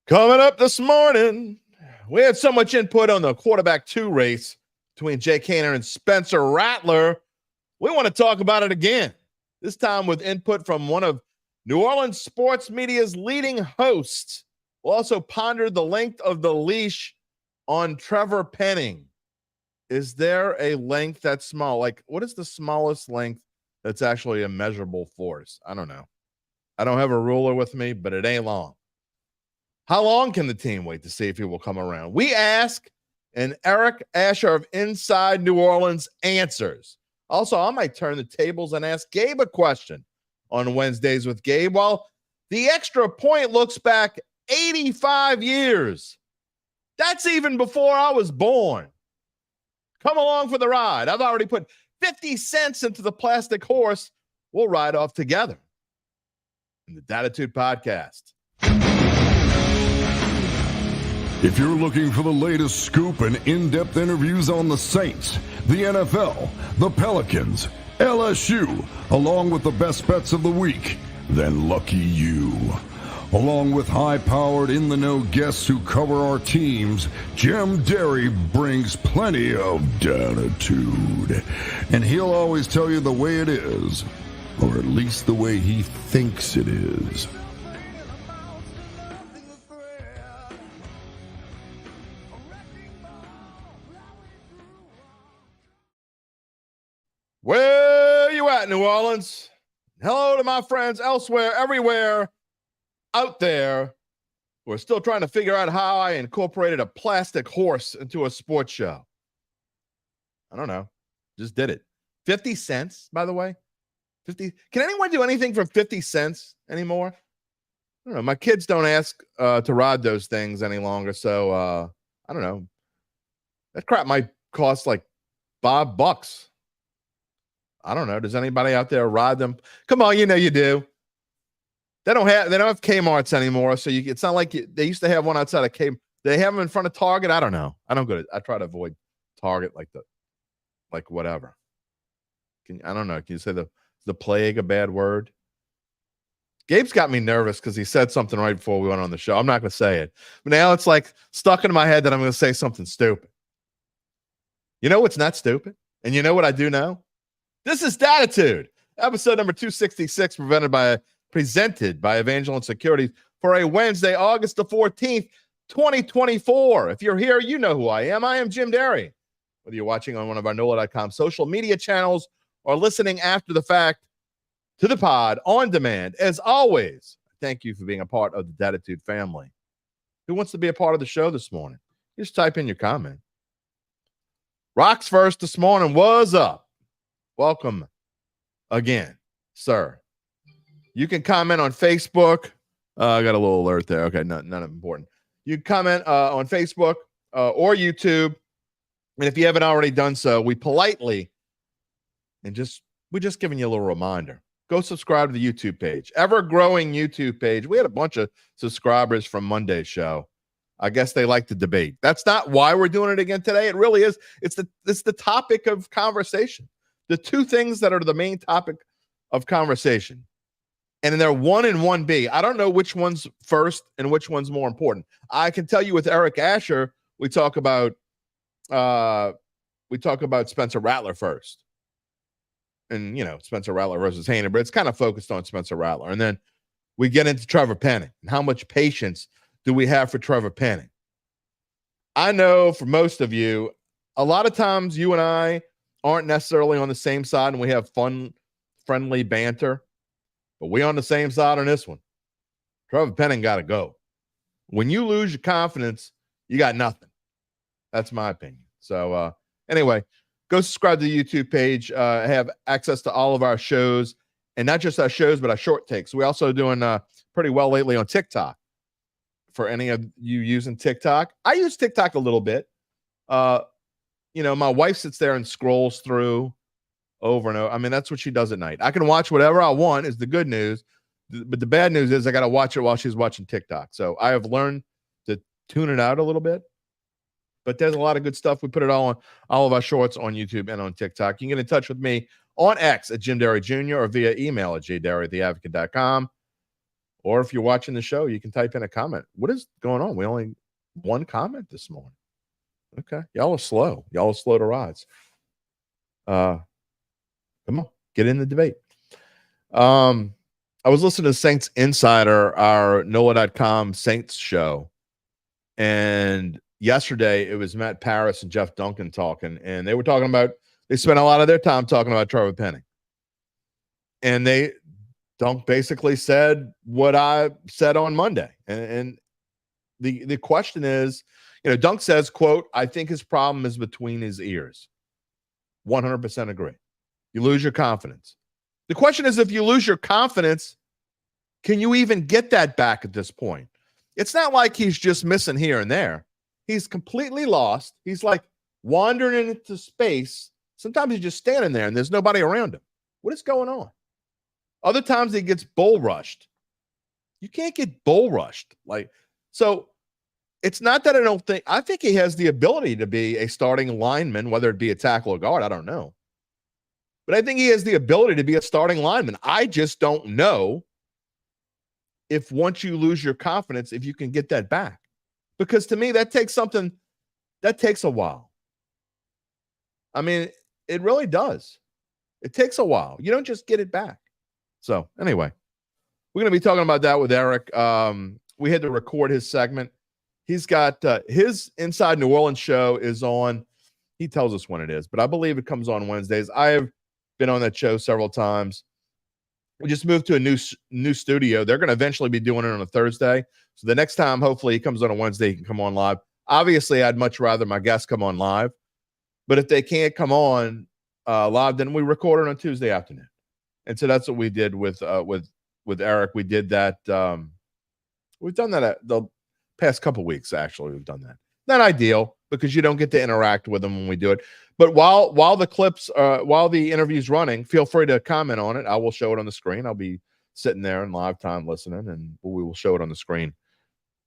Coming up this morning, we had so much input on the quarterback 2 race between Jake Haener and Spencer Rattler. We want to talk about it again, this time with input from one of New Orleans sports media's leading hosts. We'll also ponder the length of the leash on Trevor Penning. Is there a length that's small? Like, what is the smallest length that's actually a measurable force? I don't know. I don't have a ruler with me, but it ain't long. How long can the team wait to see if he will come around? We ask, and Eric Asher of Inside New Orleans answers. Also, I might turn the tables and ask Gabe a question on Wednesdays with Gabe, while the extra point looks back 85 years. That's even before I was born. Come along for the ride. I've already put 50 cents into the plastic horse. We'll ride off together in the Dattitude podcast. If you're looking for the latest scoop and in-depth interviews on the Saints, the NFL, the Pelicans, LSU, along with the best bets of the week, then lucky you. Along with high-powered, in-the-know guests who cover our teams, Jim Derry brings plenty of Dattitude. And he'll always tell you the way it is, or at least the way he thinks it is. Where you at, New Orleans? Hello to my friends elsewhere, everywhere out there who are still trying to figure out how I incorporated a plastic horse into a sports show. I don't know. Just did it. 50 cents, by the way. 50. Can anyone do anything for 50 cents anymore? I don't know. My kids don't ask to ride those things any longer, so I don't know. That crap might cost like $5. I don't know. Does anybody out there ride them? Come on, you know you do. They don't have Kmart's anymore, so it's not like they used to have one outside of Kmart. They have them in front of Target. I don't know. I try to avoid Target like whatever. I don't know. Can you say the plague a bad word? Gabe's got me nervous because he said something right before we went on the show. I'm not going to say it, but now it's like stuck in my head that I'm going to say something stupid. You know what's not stupid, and you know what I do know. This is Dattitude, episode number 266, presented by Evangeline Securities for a Wednesday, August the 14th, 2024. If you're here, you know who I am. I am Jim Derry. Whether you're watching on one of our NOLA.com social media channels or listening after the fact to the pod on demand, as always, thank you for being a part of the Dattitude family. Who wants to be a part of the show this morning? Just type in your comment. Rocks first this morning. What's up? Welcome again, sir. You can comment on Facebook. I got a little alert there. Okay, none important. You can comment on Facebook or YouTube. And if you haven't already done so, we politely we're just giving you a little reminder. Go subscribe to the YouTube page. Ever-growing YouTube page. We had a bunch of subscribers from Monday's show. I guess they like to debate. That's not why we're doing it again today. It really is. It's the topic of conversation. The two things that are the main topic of conversation. And they're 1 and 1B. I don't know which one's first and which one's more important. I can tell you with Eric Asher, we talk about Spencer Rattler first. And, you know, Spencer Rattler versus Haener, but it's kind of focused on Spencer Rattler. And then we get into Trevor Penning. And how much patience do we have for Trevor Penning? I know for most of you, a lot of times you and I aren't necessarily on the same side and we have fun, friendly banter, but we on the same side on this one. Trevor Penning got to go. When you lose your confidence, you got nothing. That's my opinion. So anyway, go subscribe to the YouTube page. Have access to all of our shows, and not just our shows, but our short takes. We're also doing pretty well lately on TikTok. For any of you using TikTok, I use TikTok a little bit. You know, my wife sits there and scrolls through over and over. I mean, that's what she does at night. I can watch whatever I want is the good news. But the bad news is I got to watch it while she's watching TikTok. So I have learned to tune it out a little bit. But there's a lot of good stuff. We put it all of our shorts on YouTube and on TikTok. You can get in touch with me on X at Jim Derry Jr. or via email at jderry@theadvocate.com. Or if you're watching the show, you can type in a comment. What is going on? We only one comment this morning. Okay. Y'all are slow. Y'all are slow to rise. Come on. Get in the debate. I was listening to Saints Insider, our NOLA.com Saints show. And yesterday it was Matt Paris and Jeff Duncan talking. And they were talking about, they spent a lot of their time talking about Trevor Penning. And Dunk basically said what I said on Monday. And the question is, Dunk says, quote, I think his problem is between his ears. 100% agree. You lose your confidence. The question is, if you lose your confidence, can you even get that back at this point? It's not like he's just missing here and there. He's completely lost. He's like wandering into space. Sometimes he's just standing there and there's nobody around him. What is going on? Other times he gets bull rushed. You can't get bull rushed. So it's not that I think he has the ability to be a starting lineman, whether it be a tackle or guard. I don't know. But I think he has the ability to be a starting lineman. I just don't know if once you lose your confidence, if you can get that back. Because to me, that takes a while. I mean, it really does. It takes a while. You don't just get it back. So anyway, we're going to be talking about that with Eric. We had to record his segment. He's got his Inside New Orleans show is on. He tells us when it is, but I believe it comes on Wednesdays. I have been on that show several times. We just moved to a new studio. They're going to eventually be doing it on a Thursday. So the next time, hopefully, he comes on a Wednesday, he can come on live. Obviously, I'd much rather my guests come on live. But if they can't come on live, then we record it on Tuesday afternoon. And so that's what we did with Eric. We did that. We've done that at the past couple weeks, actually. We've done that. Not ideal because you don't get to interact with them when we do it. But while the interview's running, feel free to comment on it. I will show it on the screen. I'll be sitting there in live time listening, and we will show it on the screen.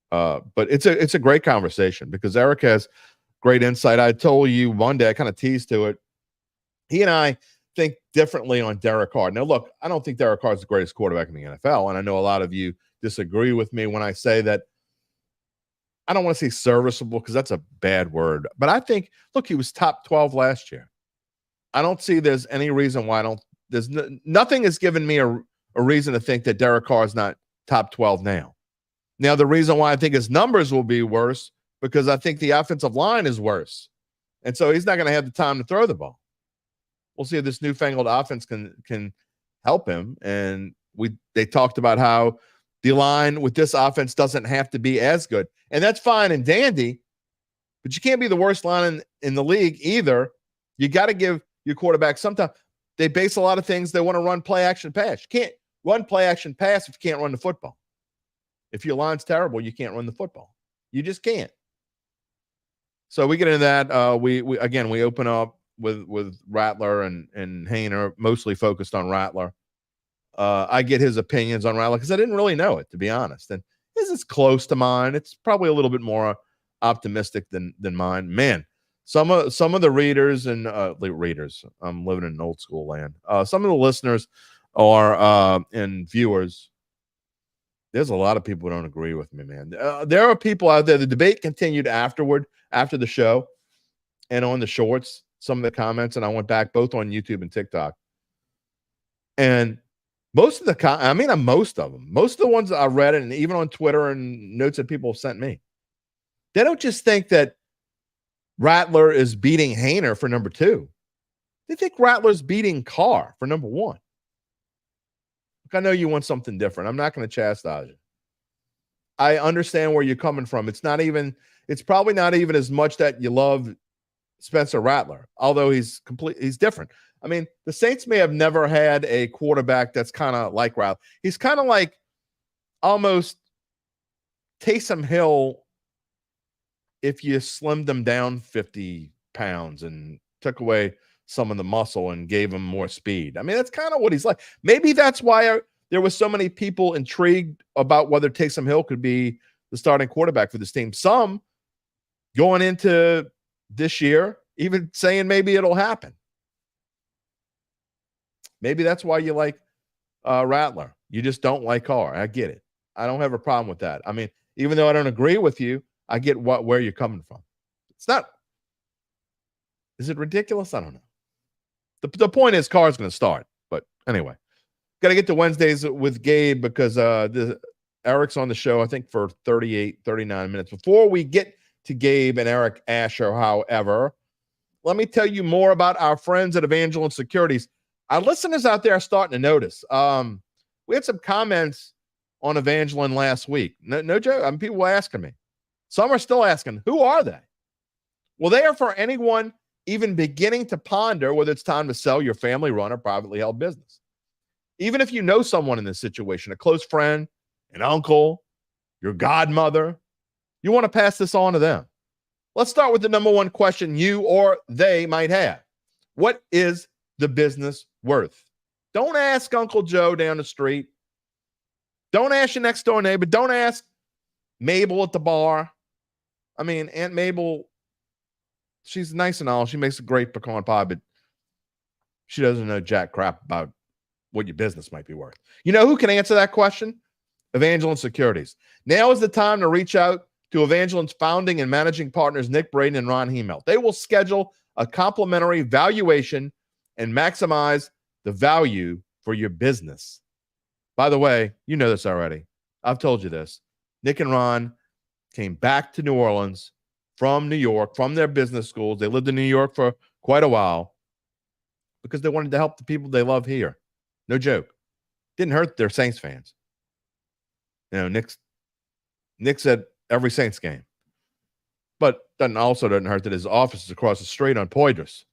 But it's a great conversation because Eric has great insight. I told you Monday, I kind of teased to it. He and I think differently on Derek Carr. Now, look, I don't think Derek Carr is the greatest quarterback in the NFL, and I know a lot of you disagree with me when I say that. I don't want to say serviceable because that's a bad word, but I think, look, he was top 12 last year. I don't see there's any reason why nothing has given me a reason to think that Derek Carr is not top 12 now. Now, the reason why I think his numbers will be worse because I think the offensive line is worse. And so he's not going to have the time to throw the ball. We'll see if this newfangled offense can help him. And they talked about how the line with this offense doesn't have to be as good. And that's fine and dandy, but you can't be the worst line in the league either. You got to give your quarterback sometimes. They base a lot of things. They want to run play action pass. You can't run play action pass if you can't run the football. If your line's terrible, you can't run the football. You just can't. So we get into that. We open up with Rattler and Haener, mostly focused on Rattler. I get his opinions on Rattler because I didn't really know it, to be honest. And his is close to mine. It's probably a little bit more optimistic than mine. Man, some of the readers and readers, I'm living in old school land. Some of the listeners and viewers, there's a lot of people who don't agree with me, man. There are people out there. The debate continued after the show and on the shorts, some of the comments, and I went back both on YouTube and TikTok. And most of the ones that I read, and even on Twitter and notes that people have sent me, they don't just think that Rattler is beating Haener for number 2. They think Rattler's beating Carr for number 1. Look, I know you want something different. I'm not going to chastise you. I understand where you're coming from. It's probably not even as much that you love Spencer Rattler, although he's different. I mean, the Saints may have never had a quarterback that's kind of like Rattler. He's kind of like almost Taysom Hill if you slimmed him down 50 pounds and took away some of the muscle and gave him more speed. I mean, that's kind of what he's like. Maybe that's why there was so many people intrigued about whether Taysom Hill could be the starting quarterback for this team. Some going into this year, even saying maybe it'll happen. Maybe that's why you like Rattler. You just don't like Carr. I get it. I don't have a problem with that. I mean, even though I don't agree with you, I get where you're coming from. It's not. Is it ridiculous? I don't know. The point is, Carr's going to start. But anyway, got to get to Wednesdays with Gabe because Eric's on the show, I think, for 38, 39 minutes. Before we get to Gabe and Eric Asher, however, let me tell you more about our friends at Evangeline Securities. Our listeners out there are starting to notice. We had some comments on Evangeline last week. No joke. I mean, people were asking me. Some are still asking, who are they? Well, they are for anyone even beginning to ponder whether it's time to sell your family-run or privately held business. Even if you know someone in this situation, a close friend, an uncle, your godmother, you want to pass this on to them. Let's start with the number one question you or they might have. What is the business worth? Don't ask Uncle Joe down the street. Don't ask your next door neighbor. Don't ask Mabel at the bar. I mean, Aunt Mabel, she's nice and all. She makes a great pecan pie, but she doesn't know jack crap about what your business might be worth. You know who can answer that question? Evangeline Securities. Now is the time to reach out to Evangeline's founding and managing partners, Nick Braden and Ron Hemelt. They will schedule a complimentary valuation and maximize the value for your business. By the way, you know this already. I've told you this. Nick and Ron came back to New Orleans from New York, from their business schools. They lived in New York for quite a while because they wanted to help the people they love here. No joke. Didn't hurt their Saints fans. You know, Nick's at every Saints game. But doesn't hurt that his office is across the street on Poydras.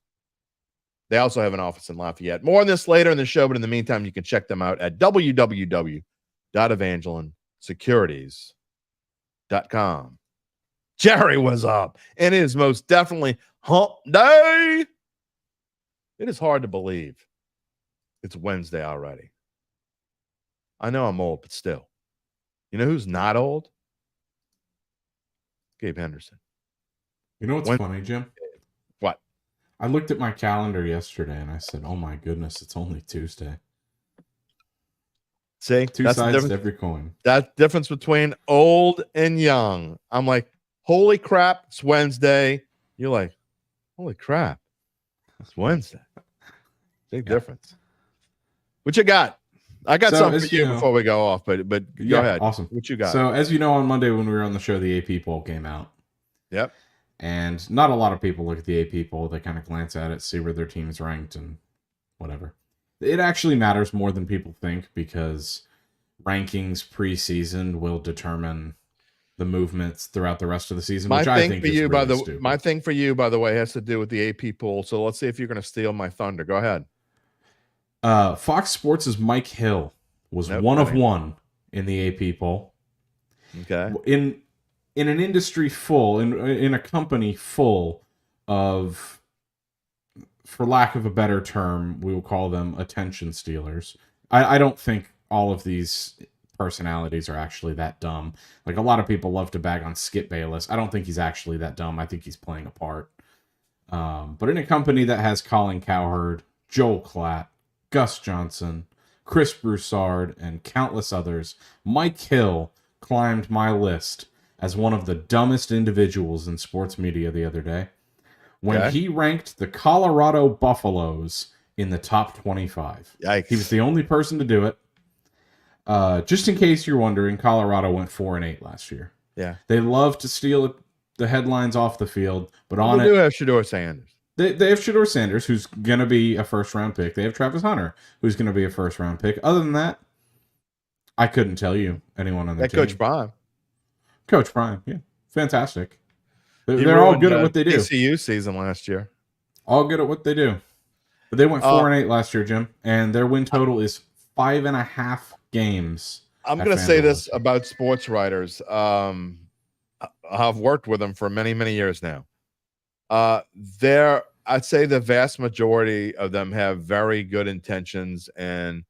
They also have an office in Lafayette. More on this later in the show, but in the meantime, you can check them out at www.evangelinesecurities.com. Jerry was up, and it is most definitely hump day. It is hard to believe it's Wednesday already. I know I'm old, but still. You know who's not old? Gabe Henderson. You know what's funny, Jim? What? I looked at my calendar yesterday and I said, oh my goodness, it's only Tuesday. See? Two sides to every coin. That difference between old and young. I'm like, holy crap, it's Wednesday. You're like, holy crap, it's Wednesday. Big difference. What you got? I got something for you before we go off, but go ahead. Awesome. What you got? So as you know, on Monday when we were on the show, the AP poll came out. Yep. And not a lot of people look at the AP poll. They kind of glance at it, see where their team's ranked and whatever. It actually matters more than people think because rankings preseason will determine the movements throughout the rest of the season, which I think is really stupid. My thing for you, by the way, has to do with the AP poll. So let's see if you're going to steal my thunder. Go ahead. Fox Sports' Mike Hill was one of one in the AP poll. Okay. In an industry full, in a company full of, for lack of a better term, we will call them attention stealers. I don't think all of these personalities are actually that dumb. Like, a lot of people love to bag on Skip Bayless. I don't think he's actually that dumb. I think he's playing a part. But in a company that has Colin Cowherd, Joel Klatt, Gus Johnson, Chris Broussard, and countless others, Mike Hill climbed my list as one of the dumbest individuals in sports media the other day when he ranked the Colorado Buffaloes in the top 25. Yikes. He was the only person to do it. Just in case you're wondering, Colorado went 4-8 last year. Yeah. They love to steal the headlines off the field, but they do have Shedeur Sanders. They have Shedeur Sanders, who's going to be a first-round pick. They have Travis Hunter, who's going to be a first-round pick. Other than that, I couldn't tell you anyone on the team. Coach Prime. Coach Prime, yeah. Fantastic. They're all good at what they do. ECU season last year. All good at what they do. But they went 4-8 last year, Jim, and their win total is 5.5 games. I'm going to say this about sports writers. I've worked with them for many, many years now. I'd say the vast majority of them have very good intentions, and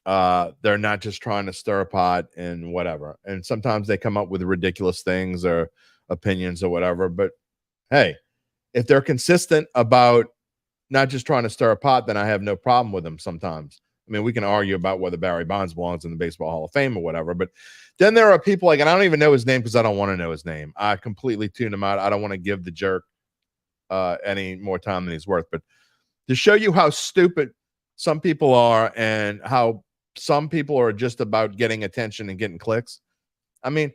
they're not just trying to stir a pot and whatever. And sometimes they come up with ridiculous things or opinions or whatever. But hey, if they're consistent about not just trying to stir a pot, then I have no problem with them sometimes. I mean, we can argue about whether Barry Bonds belongs in the Baseball Hall of Fame or whatever, but then there are people like, and I don't even know his name because I don't want to know his name. I completely tune him out. I don't want to give the jerk any more time than he's worth. But to show you how stupid some people are and how some people are just about getting attention and getting clicks. I mean,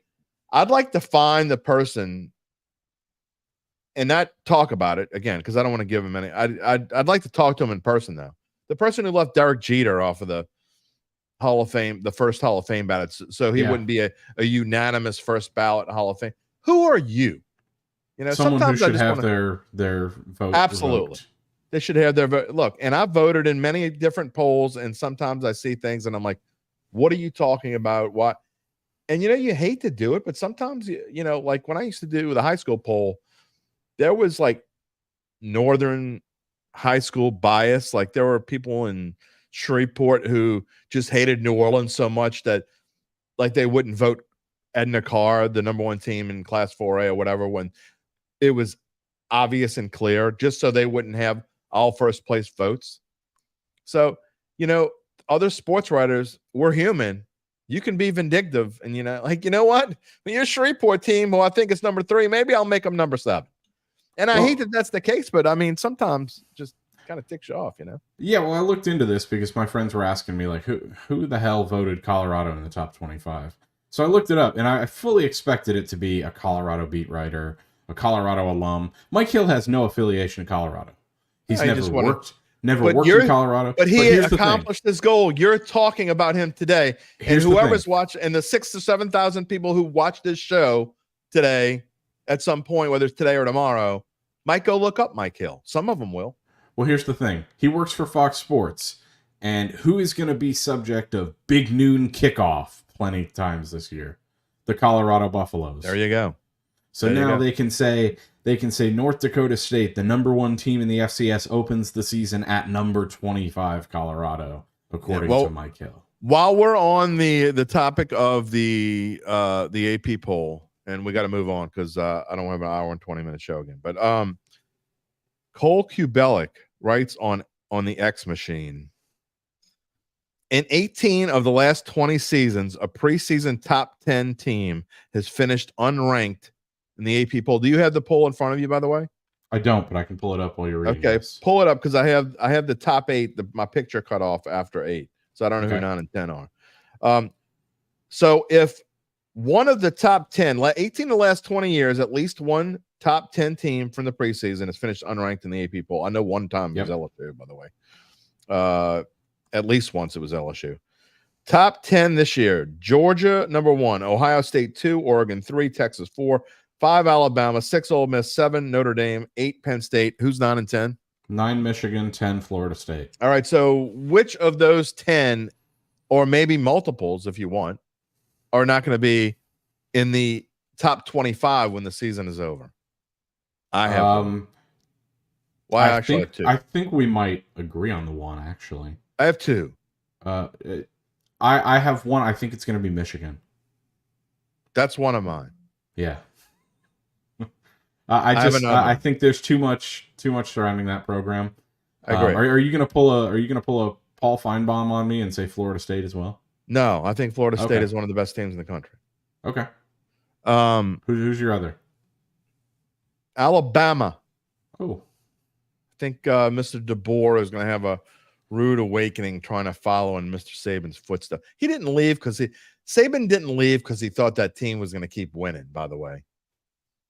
I'd like to find the person and not talk about it again because I don't want to give him any. I'd like to talk to him in person though. The person who left Derek Jeter off of the Hall of Fame, the first Hall of Fame ballot, so he wouldn't be a unanimous first ballot Hall of Fame. Who are you? You know, someone who should have their vote. Absolutely. Revoked. They should have their vote. Look, and I've voted in many different polls, and sometimes I see things and I'm like, what are you talking about? What? And, you know, you hate to do it, but sometimes, you know, like when I used to do the high school poll, there was like Northern high school bias. Like there were people in Shreveport who just hated New Orleans so much that like they wouldn't vote Edna Carr, the number one team in Class 4A or whatever, when it was obvious and clear, just so they wouldn't have all first place votes. So, you know, other sports writers, we're human. You can be vindictive and, you know, like, you know what? When you're a Shreveport team, who I think is number 3, maybe I'll make them number 7. And I hate that that's the case, but I mean, sometimes just kind of ticks you off, you know? Yeah, well, I looked into this because my friends were asking me, like, who the hell voted Colorado in the top 25? So I looked it up, and I fully expected it to be a Colorado beat writer, a Colorado alum. Mike Hill has no affiliation to Colorado. He's never worked in Colorado. But he accomplished his goal. You're talking about him today. And whoever's watching, and the 6,000 to 7,000 people who watch this show today at some point, whether it's today or tomorrow, might go look up Mike Hill. Some of them will. Well, here's the thing. He works for Fox Sports. And who is going to be subject of big noon kickoff plenty of times this year? The Colorado Buffaloes. There you go. So now they can say North Dakota State, the number 1 team in the FCS, opens the season at number 25 Colorado, according to Mike Hill. While we're on the topic of the AP poll, and we got to move on because I don't have an hour and 20-minute show again. But Cole Kubelic writes on the X machine. In 18 of the last 20 seasons, a preseason top 10 team has finished unranked in the AP poll. Do you have the poll in front of you, by the way? I don't, but I can pull it up while you're reading. Okay, pull it up because I have the top 8. My picture cut off after 8, so I don't know who 9 and 10 are. So if one of the top 10, 18 of the last 20 years, at least one top 10 team from the preseason has finished unranked in the AP poll. I know one time it was LSU, by the way. At least once it was LSU. Top 10 this year: Georgia, number 1, Ohio State 2, Oregon 3, Texas 4, 5 Alabama, 6 Ole Miss, 7 Notre Dame, 8 Penn State. Who's 9 and 10? 9 Michigan, 10 Florida State. All right, so which of those 10, or maybe multiples if you want, are not going to be in the top 25 when the season is over? I have one. Well, I have 2. I think we might agree on the one, actually. I have 2. I have one. I think it's going to be Michigan. That's one of mine. Yeah. I think there's too much surrounding that program. I agree. Are you going to pull a Paul Feinbaum on me and say Florida State as well? No, I think Florida State is one of the best teams in the country. Okay. Who's your other? Alabama. Oh. I think Mr. DeBoer is going to have a rude awakening trying to follow in Mr. Saban's footsteps. Saban didn't leave because he thought that team was going to keep winning, by the way.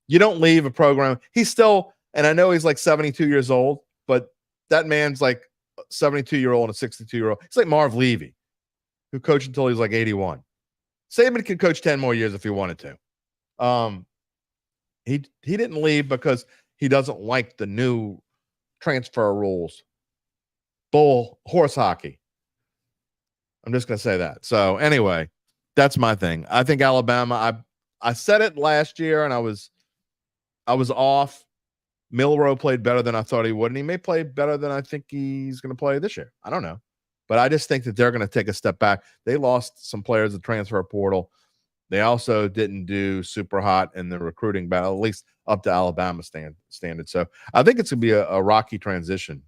You don't leave a program. He's still, and I know he's like 72 years old, but that man's like a 72-year-old and a 62-year-old. It's like Marv Levy, who coached until he was like 81. Saban could coach 10 more years if he wanted to. He didn't leave because he doesn't like the new transfer rules. Horse hockey. I'm just going to say that. So anyway, that's my thing. I think Alabama, I said it last year and I was off. Milroe played better than I thought he would, and he may play better than I think he's going to play this year. I don't know. But I just think that they're going to take a step back. They lost some players in the transfer portal. They also didn't do super hot in the recruiting battle, at least up to Alabama standard. So I think it's going to be a rocky transition.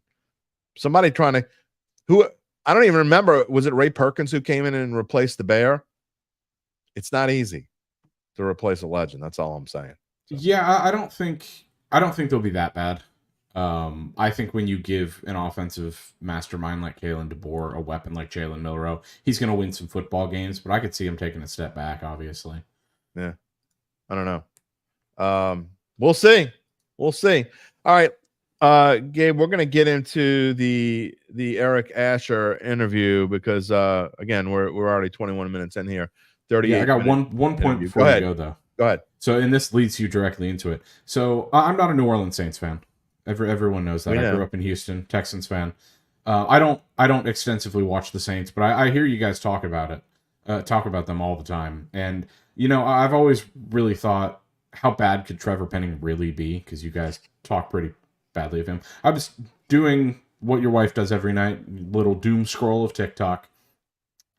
Somebody trying to I don't even remember. Was it Ray Perkins who came in and replaced the Bear? It's not easy to replace a legend. That's all I'm saying. So. Yeah, I don't think they'll be that bad. I think when you give an offensive mastermind like Kalen DeBoer a weapon like Jalen Milroe, he's going to win some football games. But I could see him taking a step back. Obviously. Yeah, I don't know. We'll see. We'll see. All right. Gabe, we're going to get into the Eric Asher interview because again, we're already 21 minutes in here. 38. Yeah, I got one point interview. before you go though. Go ahead. So, and this leads you directly into it. So, I'm not a New Orleans Saints fan. Everyone knows that. I grew up in Houston, Texans fan. I don't extensively watch the Saints, but I hear you guys talk about it, talk about them all the time. And you know, I've always really thought, how bad could Trevor Penning really be? Because you guys talk pretty badly of him. I was doing what your wife does every night, little doom scroll of TikTok,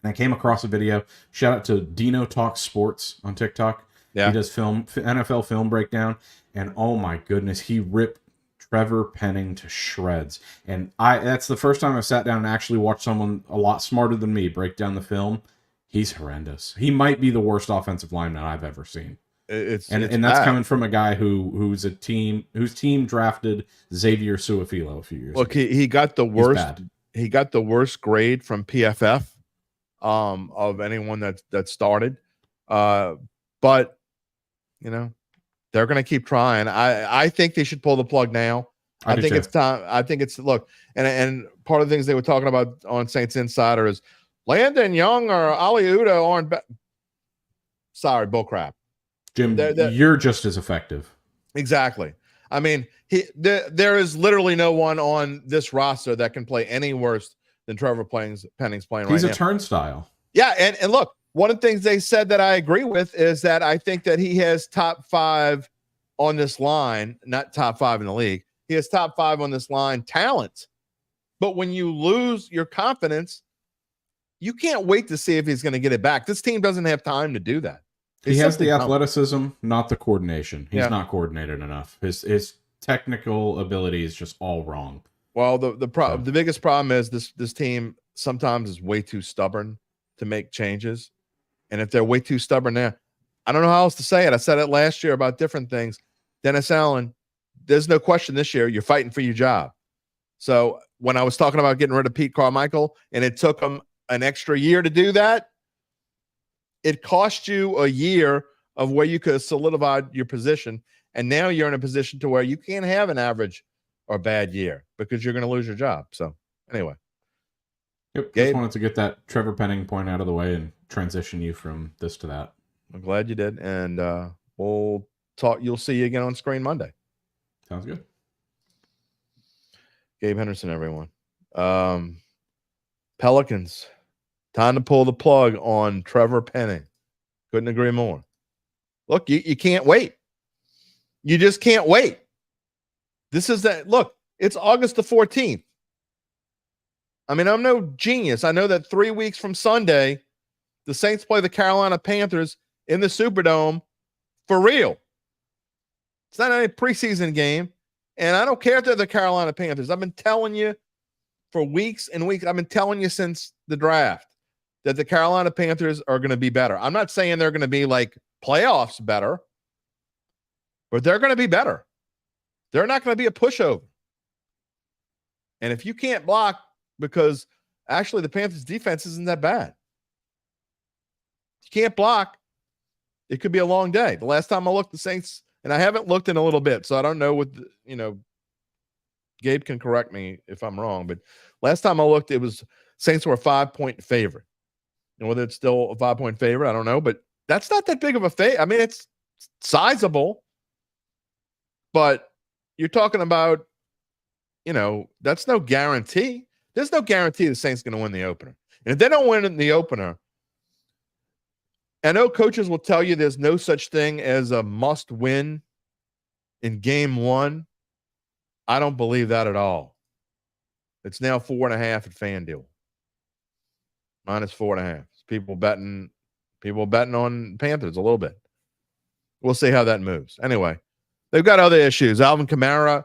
and I came across a video. Shout out to Dino Talks Sports on TikTok. Yeah. He does NFL film breakdown, and oh my goodness, he ripped Trevor Penning to shreds. And that's the first time I've sat down and actually watched someone a lot smarter than me break down the film. He's horrendous. He might be the worst offensive lineman I've ever seen. It's that's bad. Coming from a guy whose team drafted Xavier Su'a-Filo a few years ago. Look, he got the worst. He got the worst grade from PFF of anyone that started. But you know, they're going to keep trying. I think they should pull the plug now. I think it's time. I think it's look, and part of the things they were talking about on Saints Insider is Landon Young or Ali Udoh aren't. Sorry, bullcrap. Jim, you're just as effective. Exactly. I mean, there is literally no one on this roster that can play any worse than Trevor Penning's playing right now. He's a turnstile. Yeah, and look, one of the things they said that I agree with is that I think that he has top 5 on this line, not top 5 in the league. He has top 5 on this line talent. But when you lose your confidence, you can't wait to see if he's going to get it back. This team doesn't have time to do that. He has the athleticism, not the coordination. He's not coordinated enough. His technical ability is just all wrong. Well, the biggest problem is this team sometimes is way too stubborn to make changes. And if they're way too stubborn now, I don't know how else to say it. I said it last year about different things. Dennis Allen, there's no question this year you're fighting for your job. So when I was talking about getting rid of Pete Carmichael and it took him an extra year to do that, it cost you a year of where you could have solidified your position. And now you're in a position to where you can't have an average or bad year because you're going to lose your job. So anyway. Yep. Gabe, just wanted to get that Trevor Penning point out of the way and transition you from this to that. I'm glad you did. And we'll talk. You'll see you again on screen Monday. Sounds good. Gabe Henderson, everyone. Pelicans. Time to pull the plug on Trevor Penning. Couldn't agree more. Look, you can't wait. You just can't wait. This is that. Look, it's August the 14th. I mean, I'm no genius. I know that 3 weeks from Sunday, the Saints play the Carolina Panthers in the Superdome for real. It's not any preseason game. And I don't care if they're the Carolina Panthers. I've been telling you for weeks and weeks. I've been telling you since the draft that the Carolina Panthers are going to be better. I'm not saying they're going to be like playoffs better, but they're going to be better. They're not going to be a pushover. And if you can't block, because actually the Panthers defense isn't that bad. If you can't block, it could be a long day. The last time I looked, the Saints, and I haven't looked in a little bit, so I don't know what, Gabe can correct me if I'm wrong, but last time I looked, it was Saints were a 5-point favorite. And whether it's still a 5-point favorite, I don't know, but that's not that big of a favorite. I mean, it's sizable, but you're talking about, that's no guarantee. There's no guarantee the Saints going to win the opener. And if they don't win in the opener, I know coaches will tell you there's no such thing as a must win in game 1. I don't believe that at all. It's now 4.5 at FanDuel. -4.5. People betting on Panthers a little bit. We'll see how that moves. Anyway, they've got other issues. Alvin Kamara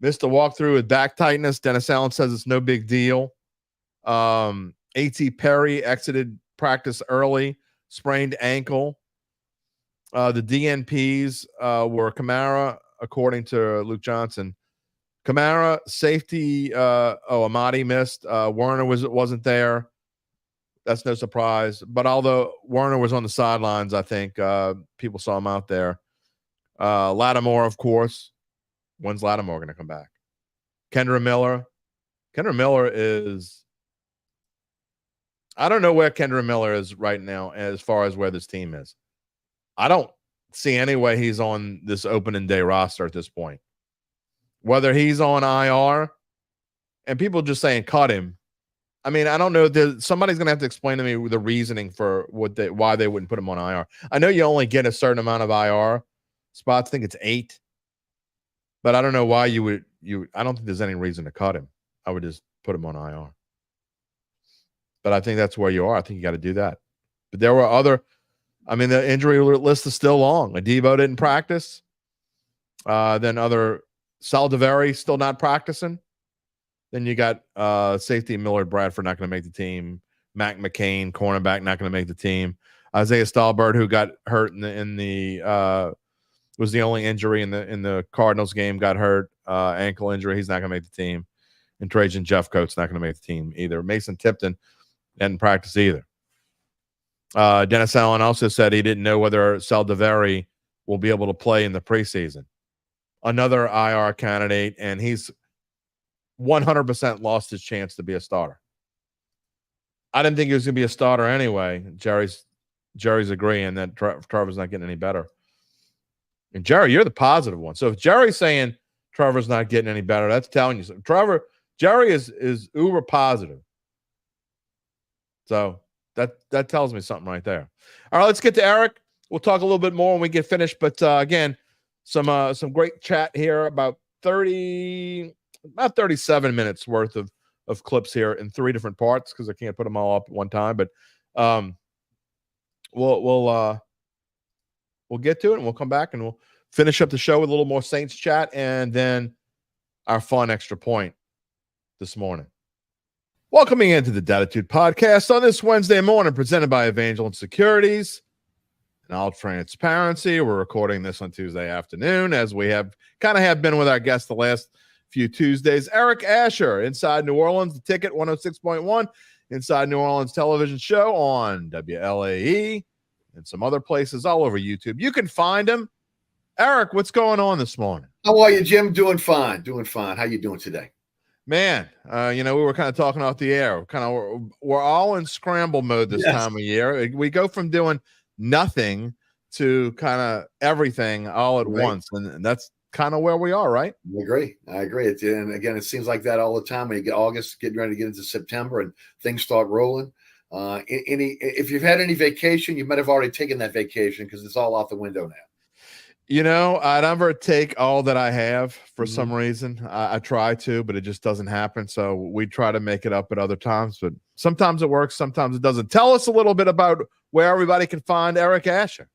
missed a walkthrough with back tightness. Dennis Allen says it's no big deal. A.T. Perry exited practice early, sprained ankle. The DNPs were Kamara, according to Luke Johnson. Kamara, safety. Amadi missed. Werner wasn't there. That's no surprise. But although Werner was on the sidelines, I think people saw him out there. Lattimore, of course. When's Lattimore going to come back? Kendra Miller. Kendra Miller is. I don't know where Kendra Miller is right now as far as where this team is. I don't see any way he's on this opening day roster at this point. Whether he's on IR and people just saying cut him. I mean, I don't know. Somebody's going to have to explain to me the reasoning for why they wouldn't put him on IR. I know you only get a certain amount of IR spots. I think it's 8. But I don't know why you would. I don't think there's any reason to cut him. I would just put him on IR. But I think that's where you are. I think you got to do that. But there were other. I mean, the injury list is still long. Adebo didn't practice. Then other Saldiveri still not practicing. Then you got safety Millard Bradford not going to make the team. Mac McCain, cornerback, not going to make the team. Isaiah Stallbird, who got hurt in the was the only injury in the Cardinals game, got hurt, ankle injury. He's not going to make the team. And Trajan Jeffcoat's not going to make the team either. Mason Tipton didn't practice either. Dennis Allen also said he didn't know whether Saldiveri will be able to play in the preseason. Another IR candidate, and he's 100% lost his chance to be a starter. I didn't think he was going to be a starter anyway. Jerry's agreeing that Trevor's not getting any better. And Jerry, you're the positive one. So if Jerry's saying Trevor's not getting any better, that's telling you something. Jerry is uber positive. So that tells me something right there. All right, let's get to Eric. We'll talk a little bit more when we get finished. But again, some great chat here, about 37 minutes worth of clips here in 3 different parts because I can't put them all up at one time. But we'll get to it and we'll come back and we'll finish up the show with a little more Saints chat and then our fun extra point this morning. Welcoming into the Dattitude podcast on this Wednesday morning, presented by Evangeline Securities. In all transparency, we're recording this on Tuesday afternoon, as we have been with our guest the last few Tuesdays. Eric Asher, Inside New Orleans, The Ticket 106.1, Inside New Orleans television show on WLAE and some other places all over YouTube. You can find him. Eric, what's going on this morning? How are you, Jim? Doing fine. How you doing today? Man, we were kind of talking off the air. We're all in scramble mode this time of year. We go from doing nothing to kind of everything all at once, and that's kind of where we are, right? I agree. And again, it seems like that all the time. When you get August, getting ready to get into September, and things start rolling. If you've had any vacation, you might have already taken that vacation because it's all out the window now. I never take all that I have for some reason. I try to, but it just doesn't happen. So we try to make it up at other times, but sometimes it works, sometimes it doesn't. Tell us a little bit about where everybody can find Eric Asher.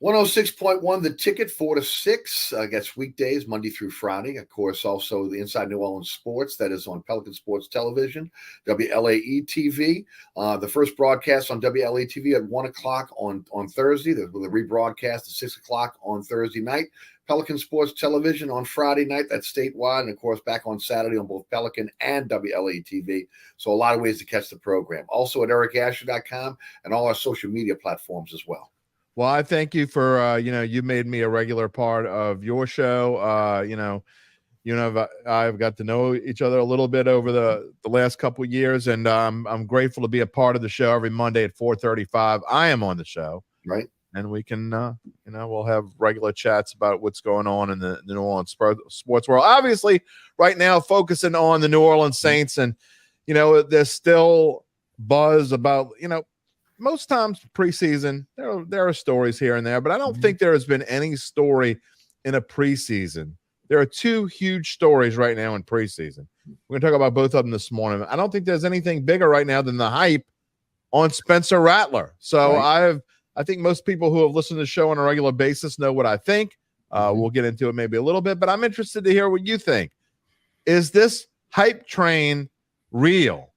106.1, The Ticket, 4 to 6. I guess weekdays, Monday through Friday. Of course, also the Inside New Orleans Sports, that is on Pelican Sports Television, WLAE TV. The first broadcast on WLAE TV at 1 o'clock on Thursday. The rebroadcast at 6 o'clock on Thursday night. Pelican Sports Television on Friday night. That's statewide. And, of course, back on Saturday on both Pelican and WLAE TV. So a lot of ways to catch the program. Also at ericasher.com and all our social media platforms as well. Well, I thank you for, you made me a regular part of your show. I've got to know each other a little bit over the last couple of years, and I'm grateful to be a part of the show every Monday at 4:35. I am on the show. Right. And we can, we'll have regular chats about what's going on in the New Orleans sports world. Obviously, right now, focusing on the New Orleans Saints, and, there's still buzz about, most times preseason, there are stories here and there, but I don't think there has been any story in a preseason. There are 2 huge stories right now in preseason. We're going to talk about both of them this morning. I don't think there's anything bigger right now than the hype on Spencer Rattler. So I think most people who have listened to the show on a regular basis know what I think. We'll get into it maybe a little bit, but I'm interested to hear what you think. Is this hype train real?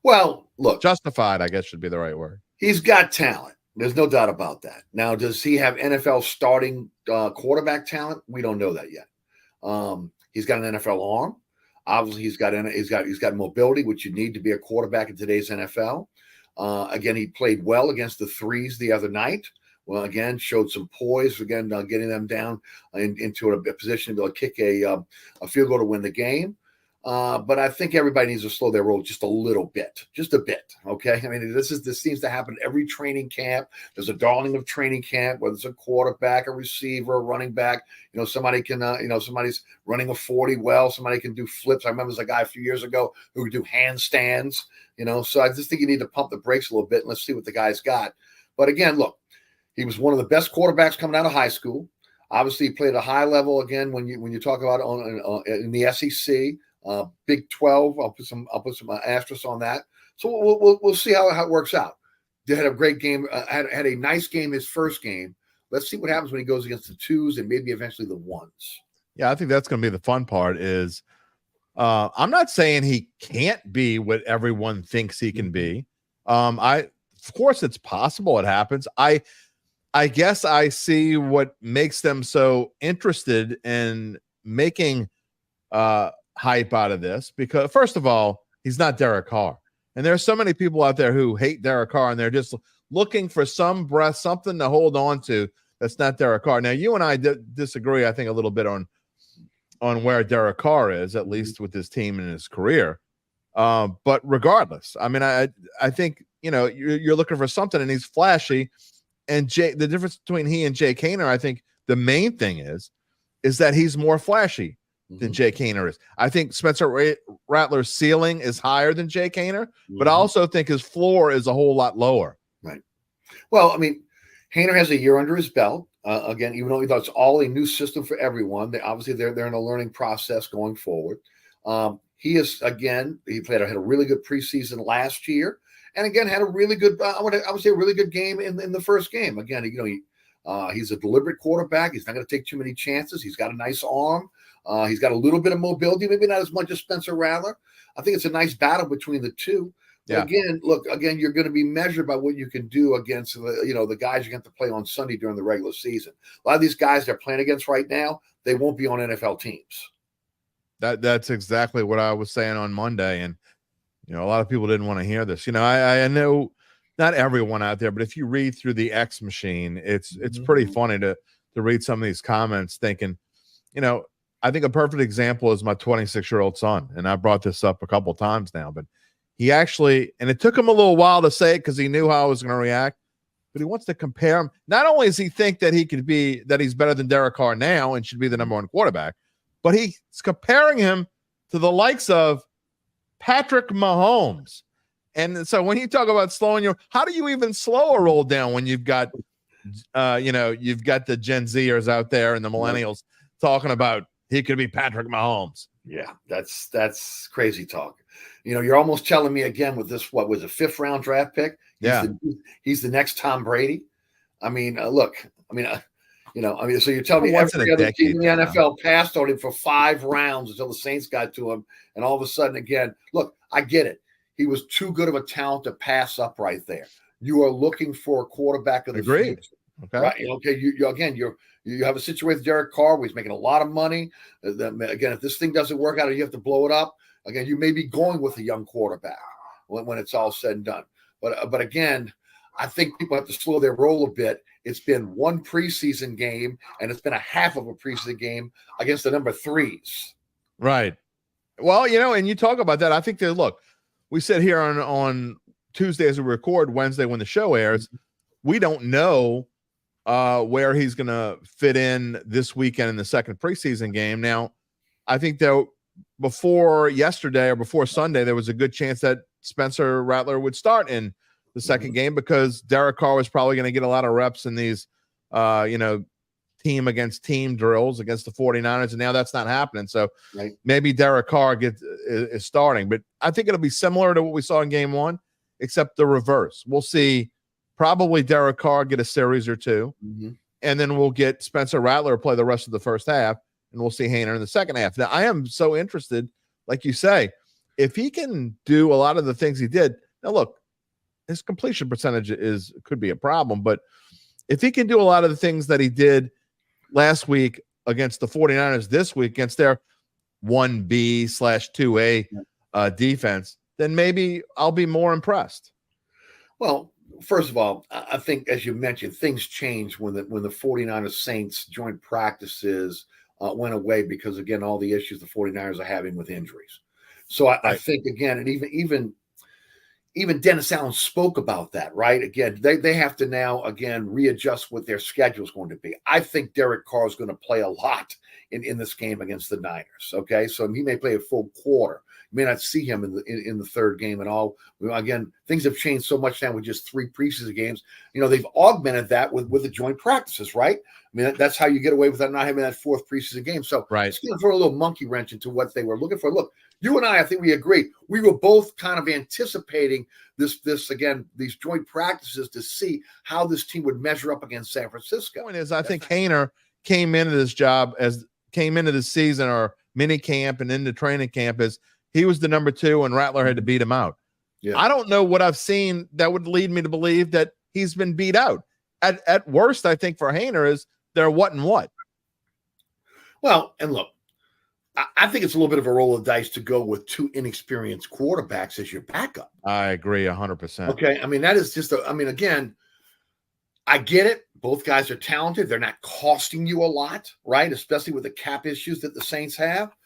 Well, look, Justified, I guess, should be the right word. he's got talent. There's no doubt about that. Now, does he have NFL starting quarterback talent? We don't know that yet. He's got an NFL arm. Obviously, he's got mobility, which you need to be a quarterback in today's NFL. Again, he played well against the threes the other night. Well, again, showed some poise. Again, getting them down into a position to kick a field goal to win the game. But I think everybody needs to slow their roll just a little bit, okay? I mean, this seems to happen every training camp. There's a darling of training camp, whether it's a quarterback, a receiver, a running back. Somebody can, somebody's running a 40 well. Somebody can do flips. I remember there's a guy a few years ago who would do handstands. So I just think you need to pump the brakes a little bit and let's see what the guy's got. But again, look, he was one of the best quarterbacks coming out of high school. Obviously, he played at a high level. Again, when you talk about in the SEC. Big 12. I'll put some asterisks on that. So we'll see how it works out. They had a great game. Had a nice game his first game. Let's see what happens when he goes against the twos and maybe eventually the ones. Yeah, I think that's going to be the fun part. Is I'm not saying he can't be what everyone thinks he can be. Of course it's possible it happens. I guess I see what makes them so interested in making hype out of this, because first of all, he's not Derek Carr, and there's so many people out there who hate Derek Carr and they're just looking for something to hold on to that's not Derek Carr. Now, you and I disagree, I think, a little bit on where Derek Carr is, at least with his team and his career. But regardless, I mean, I think you're looking for something, and he's flashy. And the difference between he and Jake Haener, I think the main thing is that he's more flashy than Jake Haener is. I think Spencer Rattler's ceiling is higher than Jake Haener, but I also think his floor is a whole lot lower. Right. Well, I mean, Haener has a year under his belt. Again, even though it's all a new system for everyone, they're in a learning process going forward. He had a really good preseason last year, and again had a really good, I would say, a really good game in the first game. Again, he's a deliberate quarterback. He's not going to take too many chances. He's got a nice arm. He's got a little bit of mobility, maybe not as much as Spencer Rattler. I think it's a nice battle between the two. But again, you're going to be measured by what you can do against the guys you're going to play on Sunday during the regular season. A lot of these guys they're playing against right now, they won't be on NFL teams. That's exactly what I was saying on Monday, and a lot of people didn't want to hear this. I know not everyone out there, but if you read through the X machine, it's pretty funny to read some of these comments, thinking, I think a perfect example is my 26-year-old son, and I brought this up a couple times now, but he actually, and it took him a little while to say it because he knew how I was going to react, but he wants to compare him. Not only does he think that he's better than Derek Carr now and should be the number one quarterback, but he's comparing him to the likes of Patrick Mahomes. And so when you talk about how do you even slow a roll down when you've got, you've got the Gen Zers out there and the millennials talking about he could be Patrick Mahomes. Yeah, that's crazy talk. You're almost telling me again with this, what was a 5th round draft pick? He's the next Tom Brady. I mean, so you're telling me every other team in the NFL passed on him for 5 rounds until the Saints got to him, and all of a sudden, again, look, I get it. He was too good of a talent to pass up right there. You are looking for a quarterback of the future. Okay. Right? Okay. You have a situation with Derek Carr where he's making a lot of money. Again, if this thing doesn't work out and you have to blow it up, again, you may be going with a young quarterback when it's all said and done. But again, I think people have to slow their roll a bit. It's been one preseason game, and it's been a half of a preseason game against the number 3s. Right. Well, and you talk about that. I think we sit here on Tuesday as we record, Wednesday when the show airs. We don't know where he's going to fit in this weekend in the second preseason game. Now, I think that before yesterday or before Sunday, there was a good chance that Spencer Rattler would start in the second game because Derek Carr was probably going to get a lot of reps in these, team against team drills against the 49ers. And now that's not happening. So maybe Derek Carr is starting, but I think it'll be similar to what we saw in game 1, except the reverse. We'll see probably Derek Carr get a series or 2, and then we'll get Spencer Rattler play the rest of the first half, and we'll see Haener in the second half. Now, I am so interested, like you say, if he can do a lot of the things he did, now look, his completion percentage could be a problem, but if he can do a lot of the things that he did last week against the 49ers this week against their 1B/2A defense, then maybe I'll be more impressed. Well, first of all, I think, as you mentioned, things changed when the 49ers Saints joint practices went away because, again, all the issues the 49ers are having with injuries. So I think, again, and even Dennis Allen spoke about that, right? Again, they have to now, again, readjust what their schedule is going to be. I think Derek Carr is going to play a lot in this game against the Niners, okay? So he may play a full quarter. You may not see him in the third game at all. Again, things have changed so much now with just 3 preseason games. They've augmented that with the joint practices, right? I mean, that's how you get away with not having that 4th preseason game. So it's going to throw a little monkey wrench into what they were looking for. Look, you and I think we agree. We were both kind of anticipating this again, these joint practices to see how this team would measure up against San Francisco. The point is, I think Haener came into this season or mini camp and into training camp as he was the number 2 and Rattler had to beat him out. Yeah. I don't know what I've seen that would lead me to believe that he's been beat out. At worst, I think for Haener is they're what and what. Well, and look, I think it's a little bit of a roll of dice to go with 2 inexperienced quarterbacks as your backup. I agree 100%. Okay. I mean, that is just again, I get it. Both guys are talented. They're not costing you a lot, right? Especially with the cap issues that the Saints have.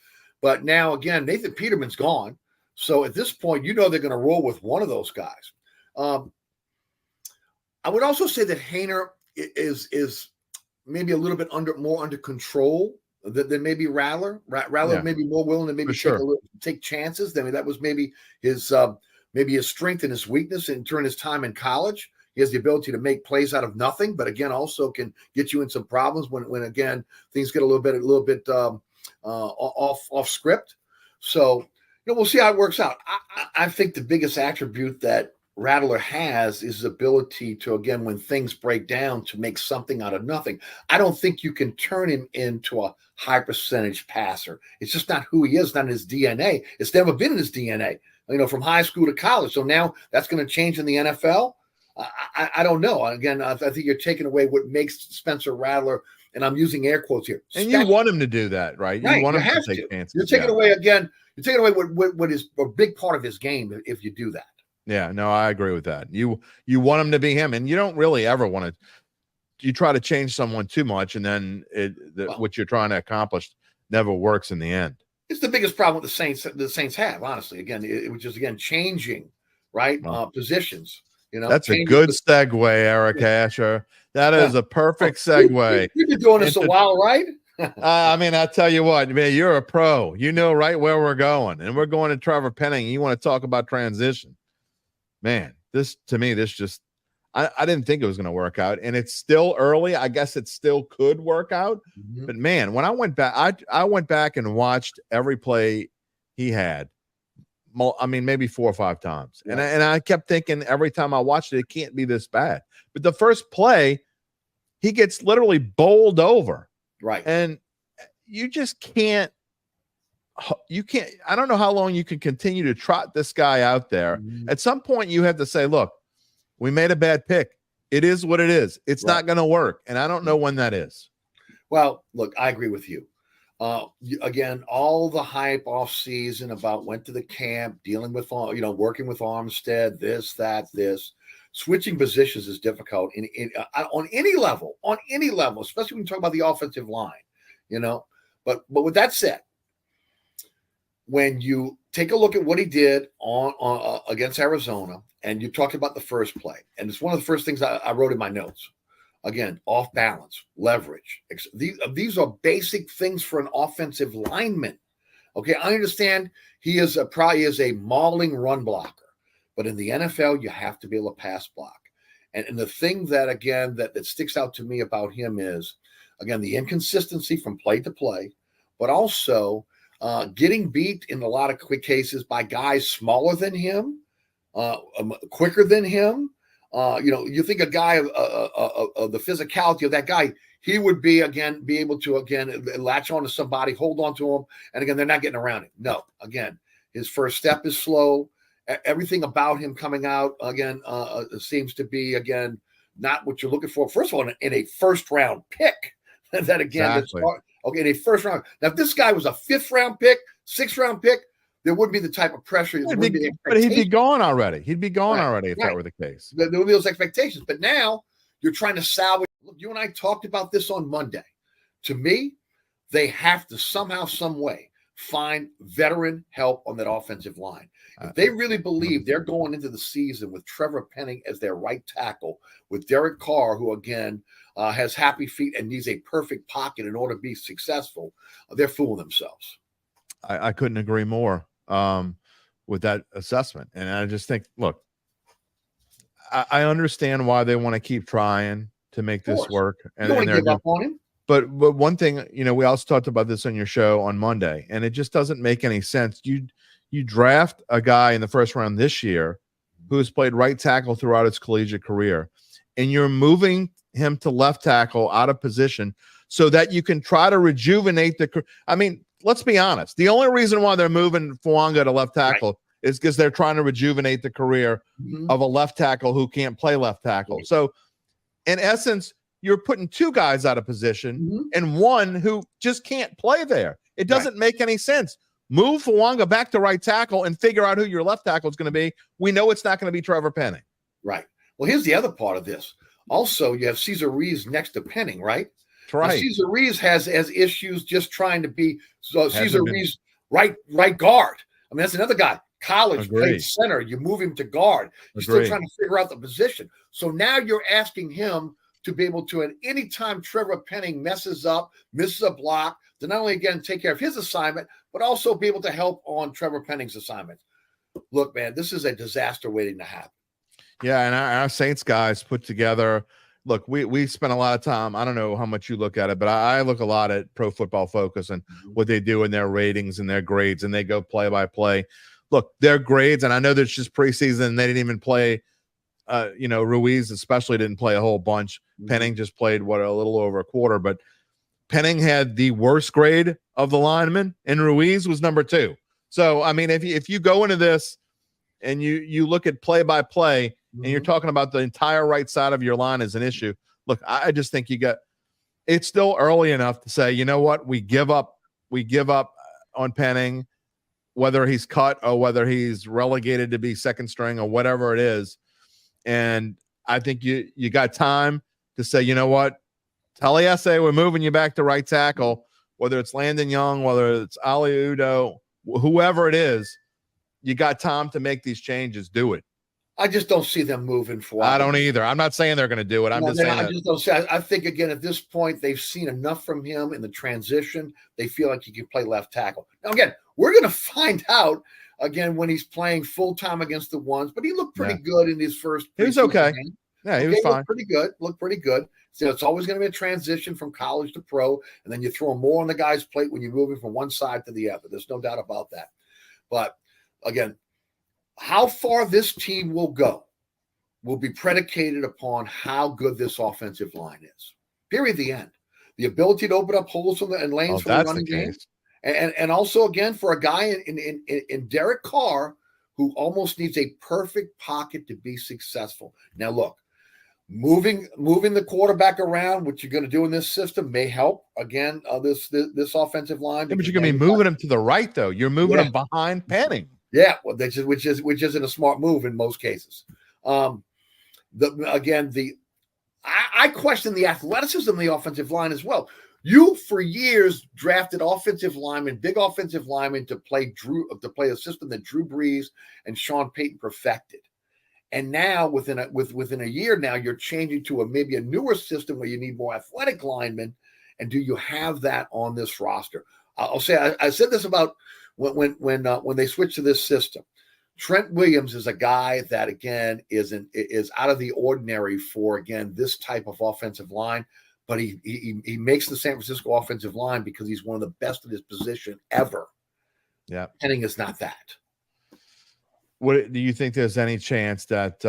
But now, again, Nathan Peterman's gone. So at this point, they're going to roll with one of those guys. I would also say that Haener is maybe a little bit more under control than maybe Rattler. Rattler may be more willing to maybe take chances. I mean, that was maybe his strength and his weakness during his time in college. He has the ability to make plays out of nothing, but again, also can get you in some problems when again things get a little bit off script. So we'll see how it works out. I think the biggest attribute that Rattler has is his ability to, again, when things break down, to make something out of nothing. I don't think you can turn him into a high percentage passer. It's just not who he is, not in his DNA. It's never been in his DNA, from high school to college. So now that's going to change in the NFL. I don't know. Again, I think you're taking away what makes Spencer Rattler, and I'm using air quotes here. And you want him to do that, right? You want him to take chances. You're taking away, again, what is a big part of his game if you do that. Yeah, no, I agree with that. You want him to be him, and you don't really ever want to. You try to change someone too much, and then what you're trying to accomplish never works in the end. It's the biggest problem the Saints have, honestly. Again, which is changing, right? Positions. That's a good segue, Eric Asher. That is a perfect segue. You've been doing this a while, right? I mean, I tell you what, man, you're a pro. You know right where we're going, and we're going to Trevor Penning. You want to talk about transition? Man, this just I didn't think it was going to work out, and it's still early. I guess it still could work out, but man, when I went back, I went back and watched every play he had. I mean, maybe 4 or 5 times, and I kept thinking every time I watched it, it can't be this bad. But the first play, he gets literally bowled over, right? And you just can't. You can't. I don't know how long you can continue to trot this guy out there. At some point, you have to say, "Look, we made a bad pick. It is what it is. It's not going to work." And I don't know when that is. Well, look, I agree with you. Again, all the hype off season about went to the camp, dealing with working with Armstead, this. Switching positions is difficult on any level, especially when you talk about the offensive line. But with that said, when you take a look at what he did on against Arizona, and you talked about the first play, and it's one of the first things I wrote in my notes. Again, off balance, leverage. These are basic things for an offensive lineman. Okay, I understand he is probably a mauling run blocker, but in the NFL, you have to be able to pass block. And the thing that, again, that sticks out to me about him is, again, the inconsistency from play to play, but also getting beat in a lot of quick cases by guys smaller than him, quicker than him. You think a guy of the physicality of that guy, he would be able to latch on to somebody, hold on to him, and again, they're not getting around him. No, again, His first step is slow. Everything about him coming out again seems to be again not what you're looking for. First of all, in a first-round pick, that again, Exactly. in a first round. Now, if this guy was a 5th-round pick, 6th-round pick, there wouldn't be the type of pressure. But he'd be gone already. He'd be gone already if that were the case. There would be those expectations. But now you're trying to salvage. Look, you and I talked about this on Monday. To me, they have to somehow, some way find veteran help on that offensive line. If they really believe they're going into the season with Trevor Penning as their right tackle, with Derek Carr, who again has happy feet and needs a perfect pocket in order to be successful, they're fooling themselves. I couldn't agree more with that assessment. And I just think, look, I understand why they want to keep trying to make this work. And, you don't want to give up on him. But one thing, we also talked about this on your show on Monday, and it just doesn't make any sense. You draft a guy in the first round this year who has played right tackle throughout his collegiate career, and you're moving him to left tackle out of position so that you can try to rejuvenate the – I mean, let's be honest. The only reason why they're moving Fuanga to left tackle is because they're trying to rejuvenate the career of a left tackle who can't play left tackle. So, in essence – you're putting 2 guys out of position and one who just can't play there. It doesn't make any sense. Move Fuanga back to right tackle and figure out who your left tackle is going to be. We know it's not going to be Trevor Penning. Right. Well, here's the other part of this. Also, you have Cesar Ruiz next to Penning, right? That's right. Now, Cesar Ruiz has issues just trying to be Cesar Ruiz right guard. I mean, that's another guy. College played center. You move him to guard. You're still trying to figure out the position. So now you're asking him to be able to, at any time Trevor Penning messes up, misses a block, to not only, again, take care of his assignment, but also be able to help on Trevor Penning's assignment. Look, man, this is a disaster waiting to happen. Yeah, and our Saints guys put together, look, we spent a lot of time, I don't know how much you look at it, but I look a lot at Pro Football Focus and what they do in their ratings and their grades, and they go play by play. Look, their grades, and I know that's just preseason, and they didn't even play Ruiz especially didn't play a whole bunch. Penning just played a little over a quarter, but Penning had the worst grade of the linemen, and Ruiz was number 2. So, I mean, if you go into this and you look at play by play, and you're talking about the entire right side of your line as an issue, look, I just think it's still early enough to say, you know what, we give up on Penning, whether he's cut or whether he's relegated to be second string or whatever it is. And I think you got time to say, you know what, Taliesin, we're moving you back to right tackle, whether it's Landon Young, whether it's Ali Udo, whoever it is, you got time to make these changes. Do it. I just don't see them moving forward. I don't either. I'm not saying they're going to do it. I just don't see. I think, again, at this point, they've seen enough from him in the transition. They feel like he can play left tackle. Now, again, we're going to find out again when he's playing full-time against the ones, but he looked pretty good in his first. He was okay. Game. Yeah, he was fine. Looked pretty good. So it's always going to be a transition from college to pro, and then you throw more on the guy's plate when you're moving from one side to the other. There's no doubt about that. But, again, how far this team will go will be predicated upon how good this offensive line is. Period. The end. The ability to open up holes and lanes for the running game. And also, again, for a guy in Derek Carr who almost needs a perfect pocket to be successful. Now, look, moving the quarterback around, which you're going to do in this system, may help, again, this offensive line. Yeah, but you're going to be moving him to the right, though. You're moving him behind Penning. Yeah, well, which isn't a smart move in most cases. I question the athleticism of the offensive line as well. You, for years, drafted offensive linemen, big offensive linemen to play a system that Drew Brees and Sean Payton perfected. And now, within a year now, you're changing to maybe a newer system where you need more athletic linemen. And do you have that on this roster? I'll say I said this about when they switched to this system. Trent Williams is a guy that, again, is out of the ordinary for, again, this type of offensive line. But he makes the San Francisco offensive line because he's one of the best at his position ever. Yeah, Penning is not that. What do you think? There's any chance that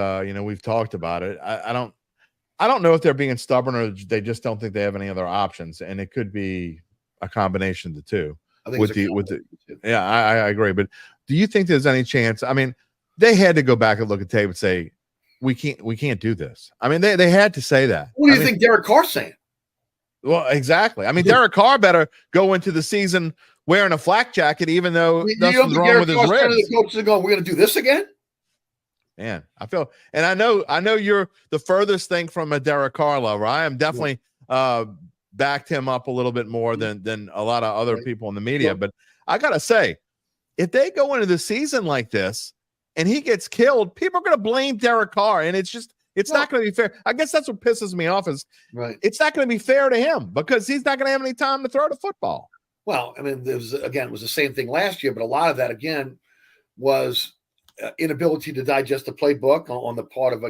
we've talked about it? I don't know if they're being stubborn or they just don't think they have any other options, and it could be a combination of the two. I think yeah, I agree. But do you think there's any chance? I mean, they had to go back and look at tape and say, we can't do this. I mean, they had to say that. What do you think Derek Carr's saying? Well, exactly. I mean, Derek Carr better go into the season wearing a flak jacket, even though nothing's wrong with his ribs. The coaches are going, we're going to do this again? Man, I feel, and I know you're the furthest thing from a Derek Carr lover. I am definitely backed him up a little bit more than a lot of other people in the media. But I gotta say, if they go into the season like this and he gets killed, people are going to blame Derek Carr, and it's not going to be fair. I guess that's what pisses me off is it's not going to be fair to him because he's not going to have any time to throw the football. Well, I mean, it was the same thing last year, but a lot of that again was inability to digest the playbook on the part of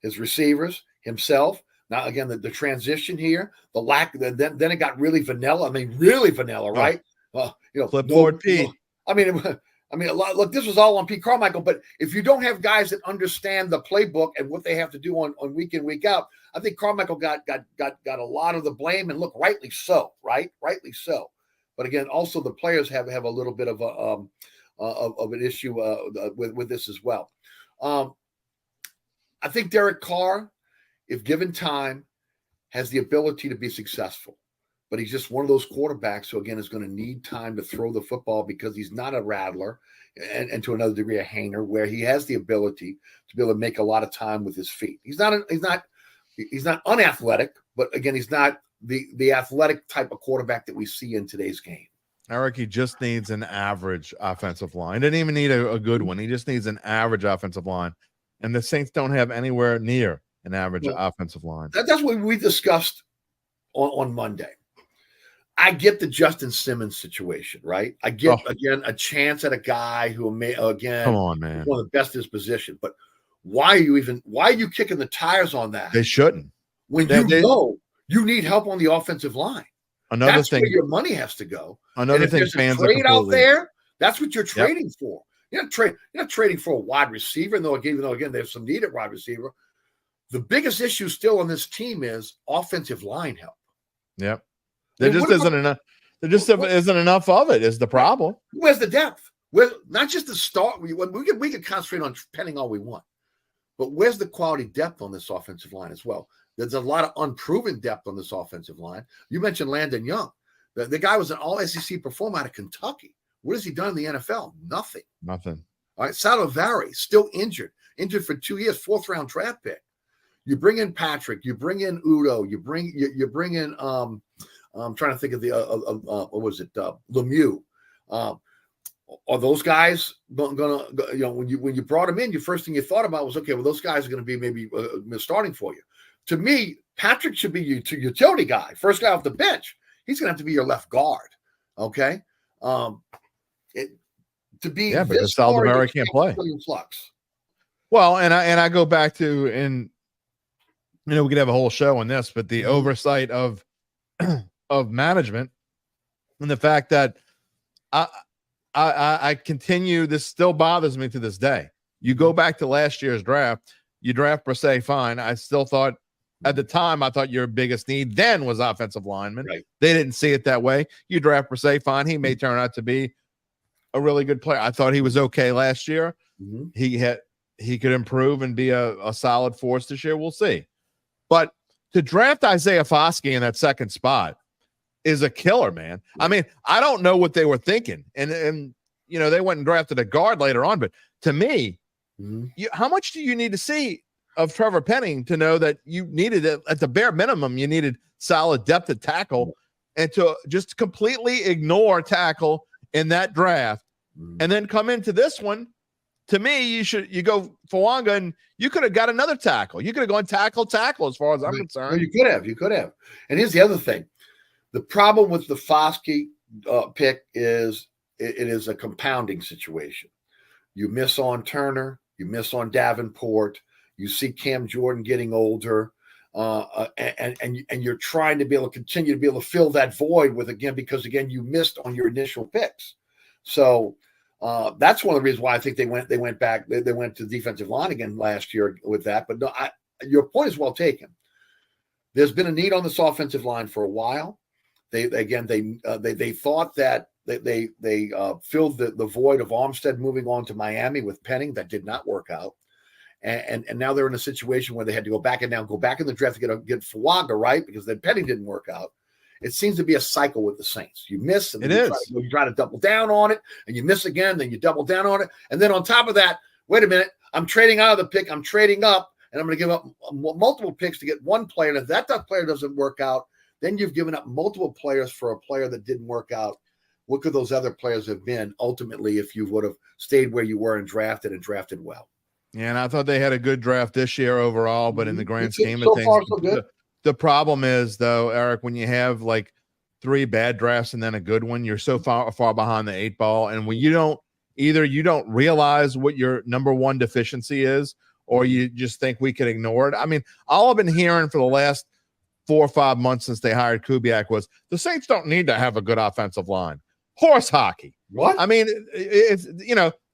his receivers, himself. Now again, the transition here, the lack. Then it got really vanilla. I mean, really vanilla, right? Clipboard Pete. I mean, look, this was all on Pete Carmichael. But if you don't have guys that understand the playbook and what they have to do on week in, week out, I think Carmichael got a lot of the blame, and look, rightly so, right? Rightly so. But again, also the players have a little bit of an issue with this as well. I think Derek Carr, if given time, has the ability to be successful. But he's just one of those quarterbacks who, again, is going to need time to throw the football because he's not a Rattler and to another degree a Haener, where he has the ability to be able to make a lot of time with his feet. He's not unathletic, but again, he's not the athletic type of quarterback that we see in today's game. Eric, he just needs an average offensive line. He didn't even need a good one. He just needs an average offensive line. And the Saints don't have anywhere near an average offensive line. That's what we discussed on Monday. I get the Justin Simmons situation, right? I get, again, a chance at a guy who may, again, come on, man, one of the best in his position. But why are you kicking the tires on that? They shouldn't. When you know you need help on the offensive line. That's where your money has to go. Another thing, fans trade out there, that's what you're trading for. You're not trading for a wide receiver, even though again, there's some need at wide receiver. The biggest issue still on this team is offensive line help. Yep. There just isn't enough. There just isn't enough of it is the problem. Where's the depth? Where not just the start. We can concentrate on Penning all we want, but where's the quality depth on this offensive line as well? There's a lot of unproven depth on this offensive line. You mentioned Landon Young. The guy was an all-SEC performer out of Kentucky. What has he done in the NFL? Nothing. Nothing. All right, Salovari still injured for 2 years, 4th-round draft pick. You bring in Patrick. You bring in Udo. You bring in. I'm trying to think of the what was it? Lemieux. Are those guys gonna? When you brought them in, your first thing you thought about was, okay, well, those guys are going to be maybe starting for you. To me, Patrick should be your utility guy, first guy off the bench. He's going to have to be your left guard. Okay. Because Salovari can't play. Flux. Well, and I go back to, and we could have a whole show on this, but the oversight of management and the fact that I continue, this still bothers me to this day. You go back to last year's draft, you draft Brissett, fine. I still thought at the time, I thought your biggest need then was offensive linemen. Right. They didn't see it that way. You draft Brissett, fine. He may turn out to be a really good player. I thought he was okay last year. Mm-hmm. He could improve and be a solid force this year. We'll see. But to draft Isaiah Foskey in that second spot is a killer, man. I mean, I don't know what they were thinking. And they went and drafted a guard later on. But to me, how much do you need to see of Trevor Penning to know that you needed, at the bare minimum, you needed solid depth at tackle, and to just completely ignore tackle in that draft and then come into this one? To me, you go Fawanga, and you could have got another tackle. You could have gone tackle as far as I'm concerned. No, you could have. And here's the other thing. The problem with the Foskey pick is it is a compounding situation. You miss on Turner, you miss on Davenport, you see Cam Jordan getting older, and you're trying to be able to continue to be able to fill that void because you missed on your initial picks. So that's one of the reasons why I think they went back. They went to the defensive line again last year with that. But no, your point is well taken. There's been a need on this offensive line for a while. They thought that they filled the void of Armstead moving on to Miami with Penning. That did not work out. And now they're in a situation where they had to go back in the draft to get Fuaga, right? Because then Penning didn't work out. It seems to be a cycle with the Saints. You miss, and then you try to double down on it, and you miss again, then you double down on it. And then on top of that, wait a minute, I'm trading out of the pick, I'm trading up, and I'm going to give up multiple picks to get one player. And if that player doesn't work out, then you've given up multiple players for a player that didn't work out. What could those other players have been ultimately if you would have stayed where you were and drafted well? Yeah, and I thought they had a good draft this year overall, but in the grand scheme of things, far, so good. The problem is, though, Eric, when you have like 3 bad drafts and then a good one, you're so far behind the 8 ball. And when you don't realize what your number one deficiency is, or you just think we could ignore it. I mean, all I've been hearing for the last 4 or 5 months since they hired Kubiak was the Saints don't need to have a good offensive line. Horse hockey. What? I mean, it's,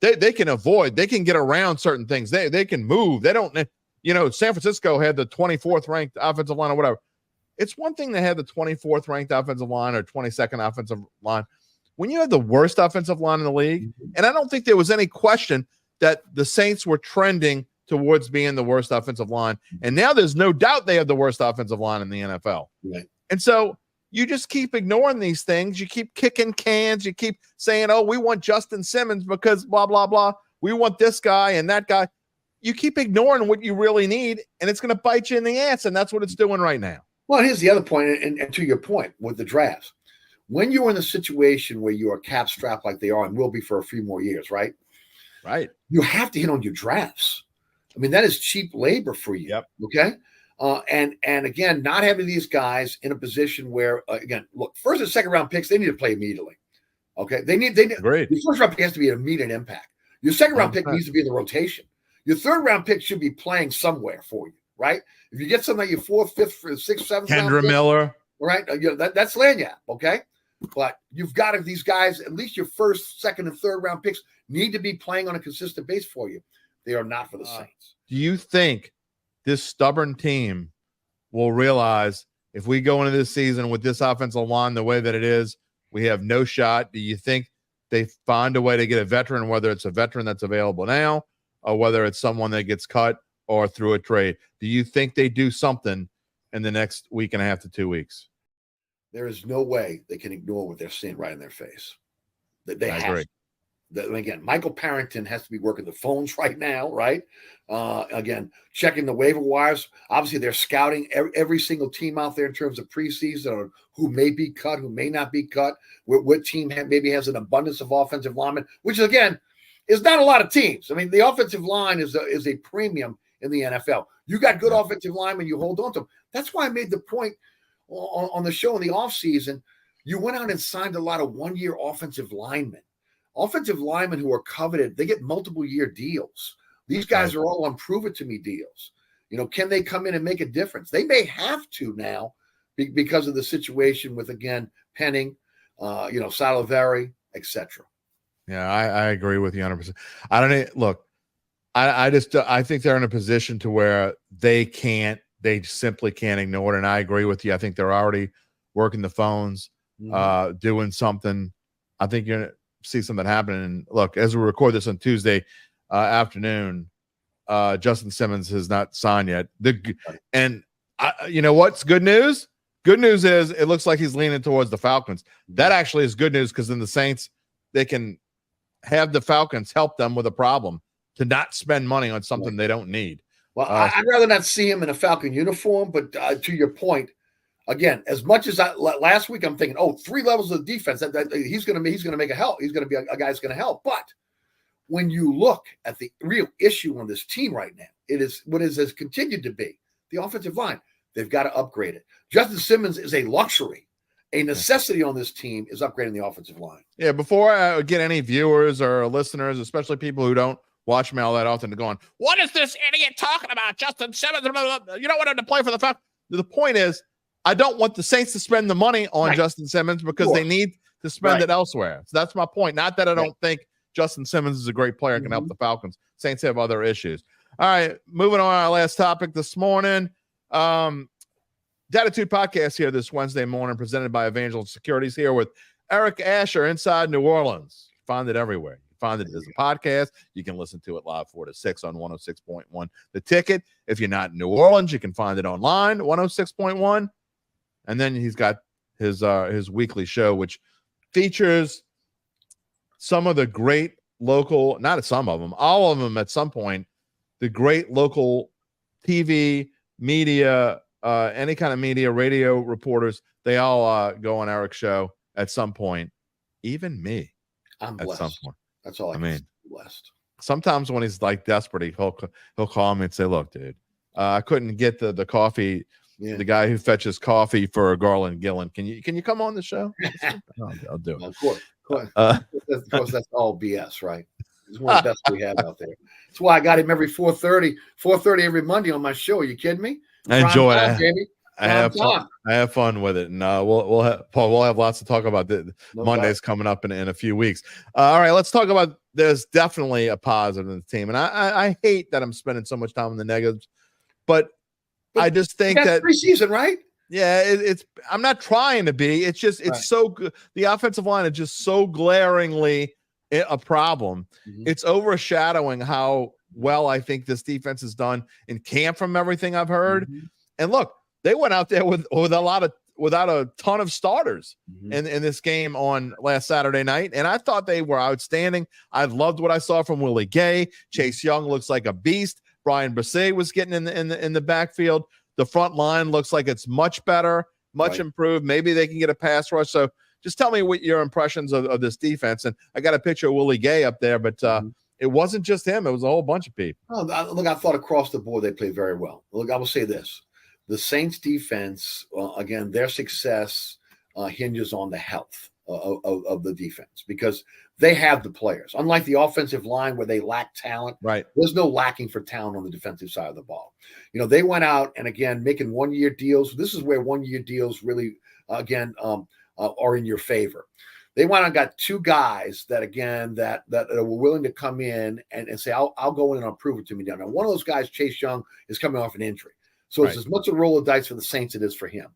they can avoid, they can get around certain things. They can move. They don't, San Francisco had the 24th ranked offensive line or whatever. It's one thing to have the 24th ranked offensive line or 22nd offensive line. When you have the worst offensive line in the league, and I don't think there was any question that the Saints were trending towards being the worst offensive line. And now there's no doubt they have the worst offensive line in the NFL. Right. And so you just keep ignoring these things. You keep kicking cans. You keep saying, oh, we want Justin Simmons because blah, blah, blah. We want this guy and that guy. You keep ignoring what you really need, and it's going to bite you in the ass, and that's what it's doing right now. Well, here's the other point, and to your point with the drafts. When you're in a situation where you are cap strapped like they are and will be for a few more years, right? Right. You have to hit on your drafts. I mean, that is cheap labor for you. Yep. Okay. And again, not having these guys in a position where, again, look, first and second round picks, they need to play immediately. Okay. They need Great. Your first round pick has to be an immediate impact. Your second round pick needs to be in the rotation. Your third round pick should be playing somewhere for you, right? If you get something like your 4th, 5th, 6th, 7th Kendra Miller, right? That's Lanyap, okay? But you've got to, these guys, at least your first, second, and third round picks need to be playing on a consistent base for you. They are not for the Saints. Do you think this stubborn team will realize if we go into this season with this offensive line the way that it is, we have no shot? Do you think they find a way to get a veteran, whether it's a veteran that's available now or whether it's someone that gets cut or through a trade? Do you think they do something in the next week and a half to 2 weeks? There is no way they can ignore what they're seeing right in their face. They have to. Again, Michael Parrington has to be working the phones right now, right? Again, checking the waiver wires. Obviously, they're scouting every single team out there in terms of preseason or who may be cut, who may not be cut, what team maybe has an abundance of offensive linemen, which, again, is not a lot of teams. I mean, the offensive line is a premium in the NFL. You got good offensive linemen, you hold on to them. That's why I made the point on the show in the offseason. You went out and signed a lot of one-year offensive linemen. Offensive linemen who are coveted, they get multiple-year deals. These guys are all on prove-it-to-me deals. Can they come in and make a difference? They may have to now because of the situation with, again, Penning, Salaveri, etc. Yeah, I agree with you 100%. I think they're in a position to where they simply can't ignore it. And I agree with you. I think they're already working the phones, doing something. I think you're going to see something happening. And look, as we record this on Tuesday afternoon, Justin Simmons has not signed yet. You know what's good news? Good news is it looks like he's leaning towards the Falcons. That actually is good news because then the Saints, they can have the Falcons help them with a problem to not spend money on something they don't need. Well, I'd rather not see him in a Falcon uniform, but to your point, again, as much as last week I'm thinking, 3 levels of defense, that he's going to make a help. He's going to be a guy that's going to help. But when you look at the real issue on this team right now, it is what has continued to be the offensive line. They've got to upgrade it. Justin Simmons is a luxury. A necessity on this team is upgrading the offensive line. Yeah, before I get any viewers or listeners, especially people who don't watch me all that often, going, what is this idiot talking about? Justin Simmons, you don't want him to play for the Falcons. The point is, I don't want the Saints to spend the money on Justin Simmons because they need to spend it elsewhere. So that's my point. Not that I don't think Justin Simmons is a great player and can help the Falcons. Saints have other issues. All right, moving on to our last topic this morning. Dattitude podcast here this Wednesday morning, presented by Evangelist Securities, here with Eric Asher inside New Orleans. You find it everywhere. You find it as a podcast. You can listen to it live 4 to 6 on 106.1 The Ticket. If you're not in New Orleans, you can find it online, 106.1. And then he's got his weekly show, which features some of the great local, not some of them, all of them at some point, the great local TV, media, any kind of media, radio reporters, they all go on Eric's show at some point. Even me. I'm at blessed. some point. That's all I mean, can blessed. Sometimes when he's like desperate, he'll call me and say, "Look, dude, I couldn't get the coffee. Yeah. The guy who fetches coffee for Garland Gillen. Can you come on the show?" I'll do it. Of course, that's all BS, right? It's one of the best we have out there. That's why I got him every 4:30 every Monday on my show. Are you kidding me? I enjoy it. Baby. I have fun with it, and we'll have lots to talk about. Monday's coming up in a few weeks. All right, let's talk about. There's definitely a positive in the team, and I hate that I'm spending so much time on the negatives, but I just think that preseason, right? Yeah, it's. I'm not trying to be. It's just right. So good. The offensive line is just so glaringly a problem. Mm-hmm. It's overshadowing how well I think this defense has done in camp from everything I've heard. Mm-hmm. And look, they went out there without a ton of starters in this game on last Saturday night, and I thought they were outstanding. I loved what I saw from Willie Gay. Chase Young looks like a beast. Brian Bresee was getting in the backfield. The front line looks like it's much better, much improved. Maybe they can get a pass rush. So just tell me what your impressions of this defense. And I got a picture of Willie Gay up there, but it wasn't just him. It was a whole bunch of people. Oh, look, I thought across the board they played very well. Look, I will say this. The Saints defense, again, their success hinges on the health of the defense because they have the players. Unlike the offensive line where they lack talent, right? There's no lacking for talent on the defensive side of the ball. You know, they went out and, again, making one-year deals. This is where one-year deals really, are in your favor. They went out and got two guys that were willing to come in and say, I'll go in and prove it to me down. Now, one of those guys, Chase Young, is coming off an injury. So it's as much a roll of dice for the Saints as it is for him.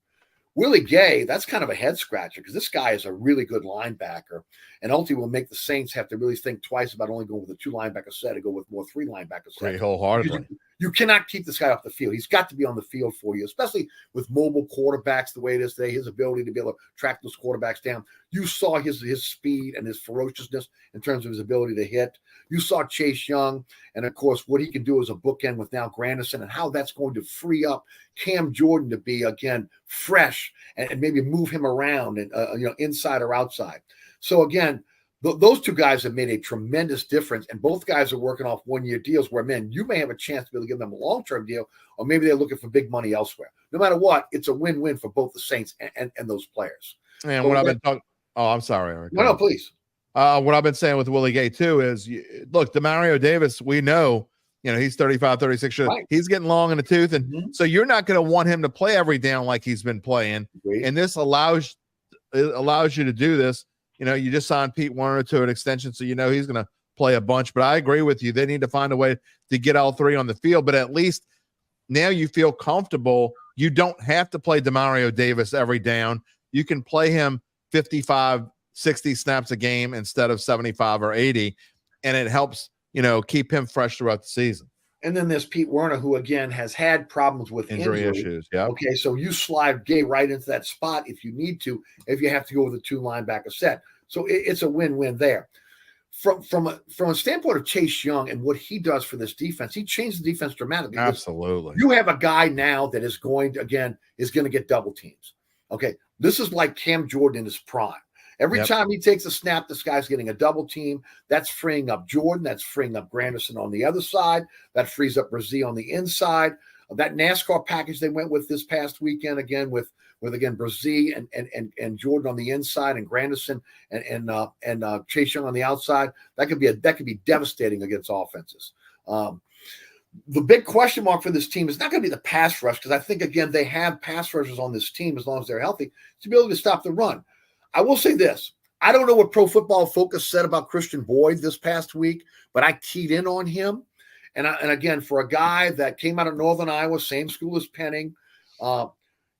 Willie Gay, that's kind of a head scratcher because this guy is a really good linebacker and ultimately will make the Saints have to really think twice about only going with a 2-linebacker set and go with more 3-linebacker set. Great, wholeheartedly. You cannot keep this guy off the field. He's got to be on the field for you, especially with mobile quarterbacks the way it is today, his ability to be able to track those quarterbacks down. You saw his speed and his ferociousness in terms of his ability to hit. You saw Chase Young and, of course, what he can do as a bookend with now Granderson and how that's going to free up Cam Jordan to be, again, fresh and maybe move him around and inside or outside. So, again, those two guys have made a tremendous difference, and both guys are working off one-year deals where, man, you may have a chance to be able to give them a long-term deal, or maybe they're looking for big money elsewhere. No matter what, it's a win-win for both the Saints and those players. And so what I've been talking – oh, I'm sorry, Eric. No, please. What I've been saying with Willie Gay, too, is, look, DeMario Davis, we know, he's 35, 36 years. Right. He's getting long in the tooth, and so you're not going to want him to play every down like he's been playing. Agreed. And this allows you to do this. You just signed Pete Werner to an extension, so he's going to play a bunch. But I agree with you. They need to find a way to get all three on the field. But at least now you feel comfortable. You don't have to play DeMario Davis every down. You can play him 55, 60 snaps a game instead of 75 or 80, and it helps, keep him fresh throughout the season. And then there's Pete Werner, who, again, has had problems with injury issues. Yeah. Okay, so you slide Gay right into that spot if you need to, if you have to go with a 2-linebacker set. So it's a win-win there. From a standpoint of Chase Young and what he does for this defense, he changed the defense dramatically. Absolutely. You have a guy now that is going to get double teams. Okay, this is like Cam Jordan in his prime. Every time he takes a snap, this guy's getting a double team. That's freeing up Jordan. That's freeing up Granderson on the other side. That frees up Bresee on the inside. That NASCAR package they went with this past weekend, again, with Bresee and Jordan on the inside and Granderson and Chase Young on the outside. That could be devastating against offenses. The big question mark for this team is not going to be the pass rush, because I think, again, they have pass rushers on this team as long as they're healthy to be able to stop the run. I will say this. I don't know what Pro Football Focus said about Christian Boyd this past week, but I keyed in on him. And again, for a guy that came out of Northern Iowa, same school as Penning,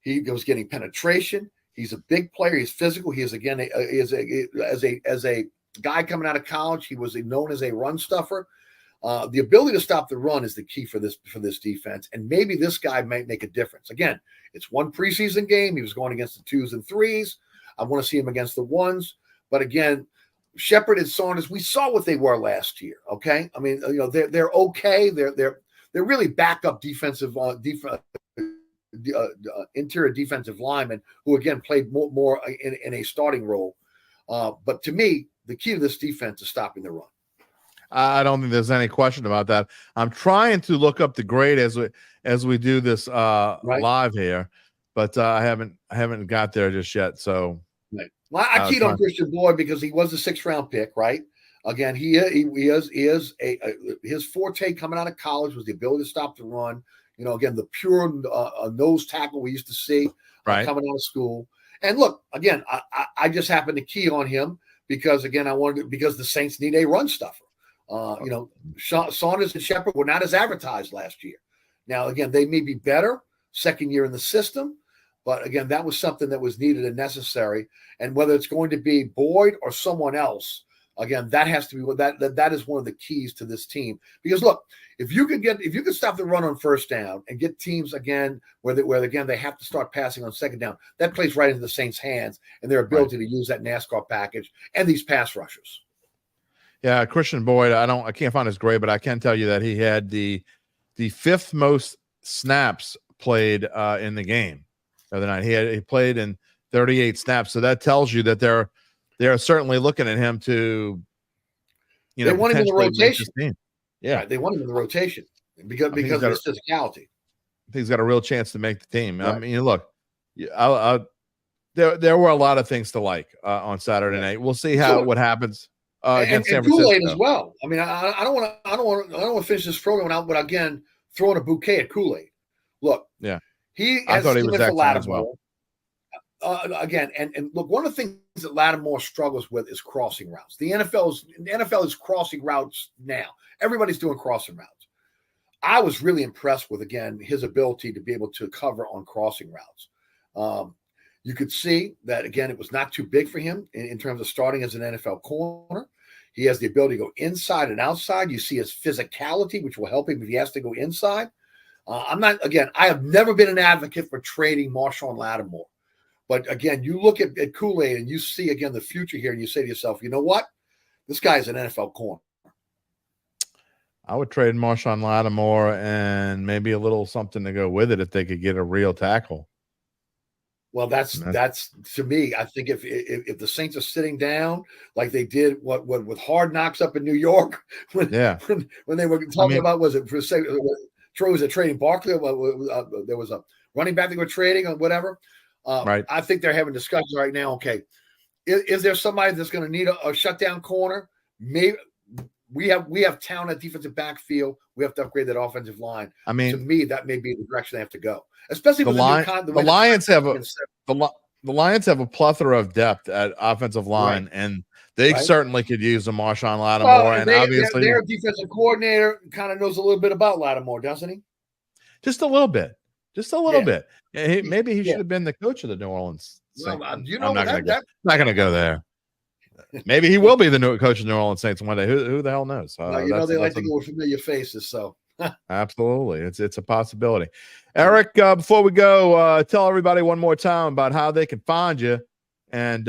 He was getting penetration. He's a big player. He's physical. He is again as a guy coming out of college. He was known as a run stuffer. The ability to stop the run is the key for this defense, and maybe this guy might make a difference. Again, it's one preseason game. He was going against the 2s and 3s. I want to see him against the 1s, but again, Shepard and Saunders, we saw what they were last year. Okay, I mean, they're okay. They're really backup interior defensive linemen who again played more in a starting role. But to me, the key to this defense is stopping the run. I don't think there's any question about that. I'm trying to look up the grade as we do this live here, but I haven't got there just yet. So right. Well, I keyed on Christian Boyd because he was a 6th-round pick, right? Again, he is his forte coming out of college was the ability to stop the run. Again, the pure nose tackle we used to see coming out of school. And look, again, I just happened to key on him because again, because the Saints need a run stuffer. Saunders and Shepard were not as advertised last year. Now, again, they may be better second year in the system, but again, that was something that was needed and necessary. And whether it's going to be Boyd or someone else, again, that has to be that is one of the keys to this team. Because look, if you can stop the run on first down and get teams again where again they have to start passing on second down, that plays right into the Saints' hands and their ability to use that NASCAR package and these pass rushers. Yeah, Christian Boyd, I can't find his grade, but I can tell you that he had the 5th most snaps played in the game the other night. He played in 38 snaps, so that tells you that they're certainly looking at him to, they want him in the rotation. Yeah, right, they want him in the rotation because of his physicality. I think he's got a real chance to make the team. Right. I mean, look, there were a lot of things to like on Saturday night. We'll see what happens. Against San Francisco. Kool-Aid as well. I mean, I don't want to finish this program out, but again, throwing a bouquet at Kool-Aid. Look, yeah, I thought he was excellent as well. Again, and look, one of the things that Lattimore struggles with is crossing routes. The NFL is crossing routes now. Everybody's doing crossing routes. I was really impressed with again his ability to be able to cover on crossing routes. You could see that again, it was not too big for him in terms of starting as an NFL corner. He has the ability to go inside and outside. You see his physicality, which will help him if he has to go inside. I have never been an advocate for trading Marshawn Lattimore. But again, you look at Kool-Aid and you see again the future here, and you say to yourself, you know what? This guy is an NFL corner. I would trade Marshawn Lattimore and maybe a little something to go with it if they could get a real tackle. Well, that's to me. I think if the Saints are sitting down like they did what with Hard Knocks up in New York when they were talking about was it trading Barkley? There was a running back they were trading or whatever. Right. I think they're having discussions right now. Okay, is there somebody that's going to need a shutdown corner? Maybe we have talent at defensive backfield. We have to upgrade that offensive line. I mean, to me, that may be the direction they have to go. Especially with the Lions have a plethora of depth at offensive line, and they certainly could use a Marshawn Lattimore. And obviously, their defensive coordinator kind of knows a little bit about Lattimore, doesn't he? Just a little bit. Bit. Yeah, maybe he should have been the coach of the New Orleans. Well, I'm not going to go there. Maybe he will be the new coach of New Orleans Saints one day. Who the hell knows? They like to go with familiar faces, so. Absolutely. It's a possibility. Eric, before we go, tell everybody one more time about how they can find you and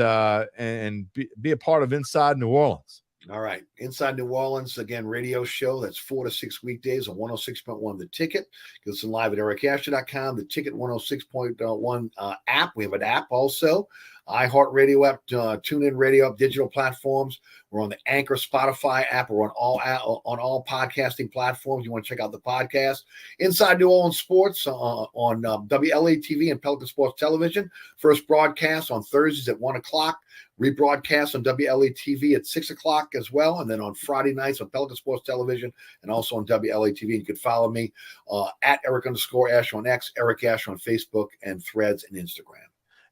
be a part of Inside New Orleans. All right. Inside New Orleans, again, radio show. That's 4 to 6 weekdays on 106.1 The Ticket. Listen live at ericasher.com, The Ticket 106.1 app. We have an app also. iHeartRadio app, TuneIn Radio app, digital platforms. We're on the Anchor Spotify app. We're on all podcasting platforms. You want to check out the podcast. Inside New Orleans Sports on WLA-TV and Pelican Sports Television. First broadcast on Thursdays at 1 o'clock. Rebroadcast on WLA-TV at 6 o'clock as well. And then on Friday nights on Pelican Sports Television and also on WLA-TV. You can follow me at Eric_Ash on X, Eric Ash on Facebook and Threads and Instagram.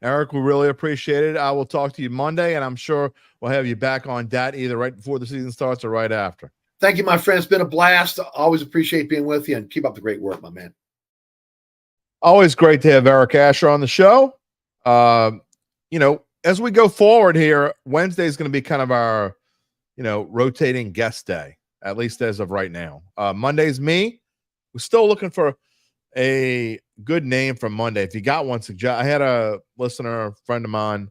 Eric, we really appreciate it. I will talk to you Monday, and I'm sure we'll have you back on Dat either right before the season starts or right after. Thank you, my friend. It's been a blast. Always appreciate being with you, and keep up the great work, my man. Always great to have Eric Asher on the show. As we go forward here, Wednesday is going to be kind of our, rotating guest day, at least as of right now. Monday's me. We're still looking for a good name for Monday. If you got one, suggest. I had a listener, a friend of mine,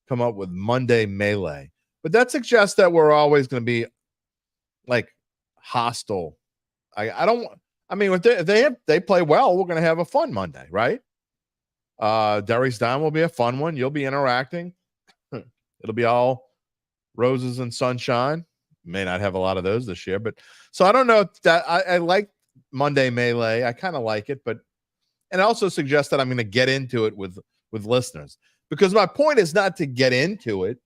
come up with Monday Melee, but that suggests that we're always going to be like hostile. If they play well, we're going to have a fun Monday, right? Derry's Down will be a fun one. You'll be interacting. It'll be all roses and sunshine. May not have a lot of those this year, but so I don't know that I like Monday Melee. I kind of like it, and it also suggests that I'm going to get into it with listeners, because my point is not to get into it.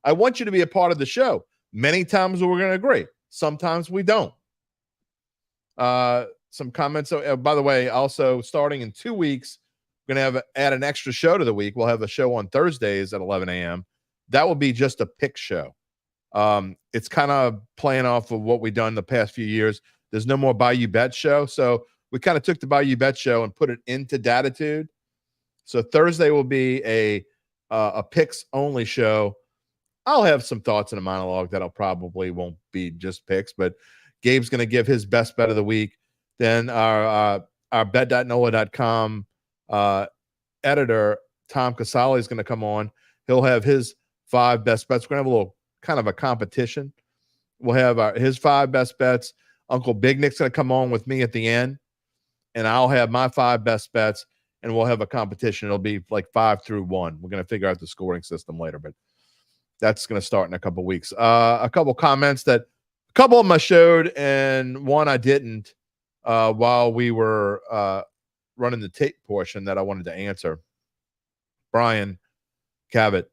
I want you to be a part of the show. Many times we're going to agree. Sometimes we don't. Some comments. So, by the way, also starting in 2 weeks, we're going to add an extra show to the week. We'll have a show on Thursdays at 11 a.m. That will be just a pick show. It's kind of playing off of what we've done the past few years. There's no more Bayou Bet show. So we kind of took the Bayou Bet show and put it into Dattitude. So Thursday will be a picks only show. I'll have some thoughts in a monologue that'll probably won't be just picks, but Gabe's going to give his best bet of the week. Then our bet.nola.com editor, Tom Casale, is going to come on. He'll have his 5 best bets. We're going to have a little kind of a competition. We'll have his 5 best bets. Uncle Big Nick's going to come on with me at the end, and I'll have my 5 best bets, and we'll have a competition. It'll be like 5 through 1. We're going to figure out the scoring system later, but that's going to start in a couple weeks. A couple comments that a couple of them I showed and one I didn't while we were running the tape portion that I wanted to answer. Brian Cabot,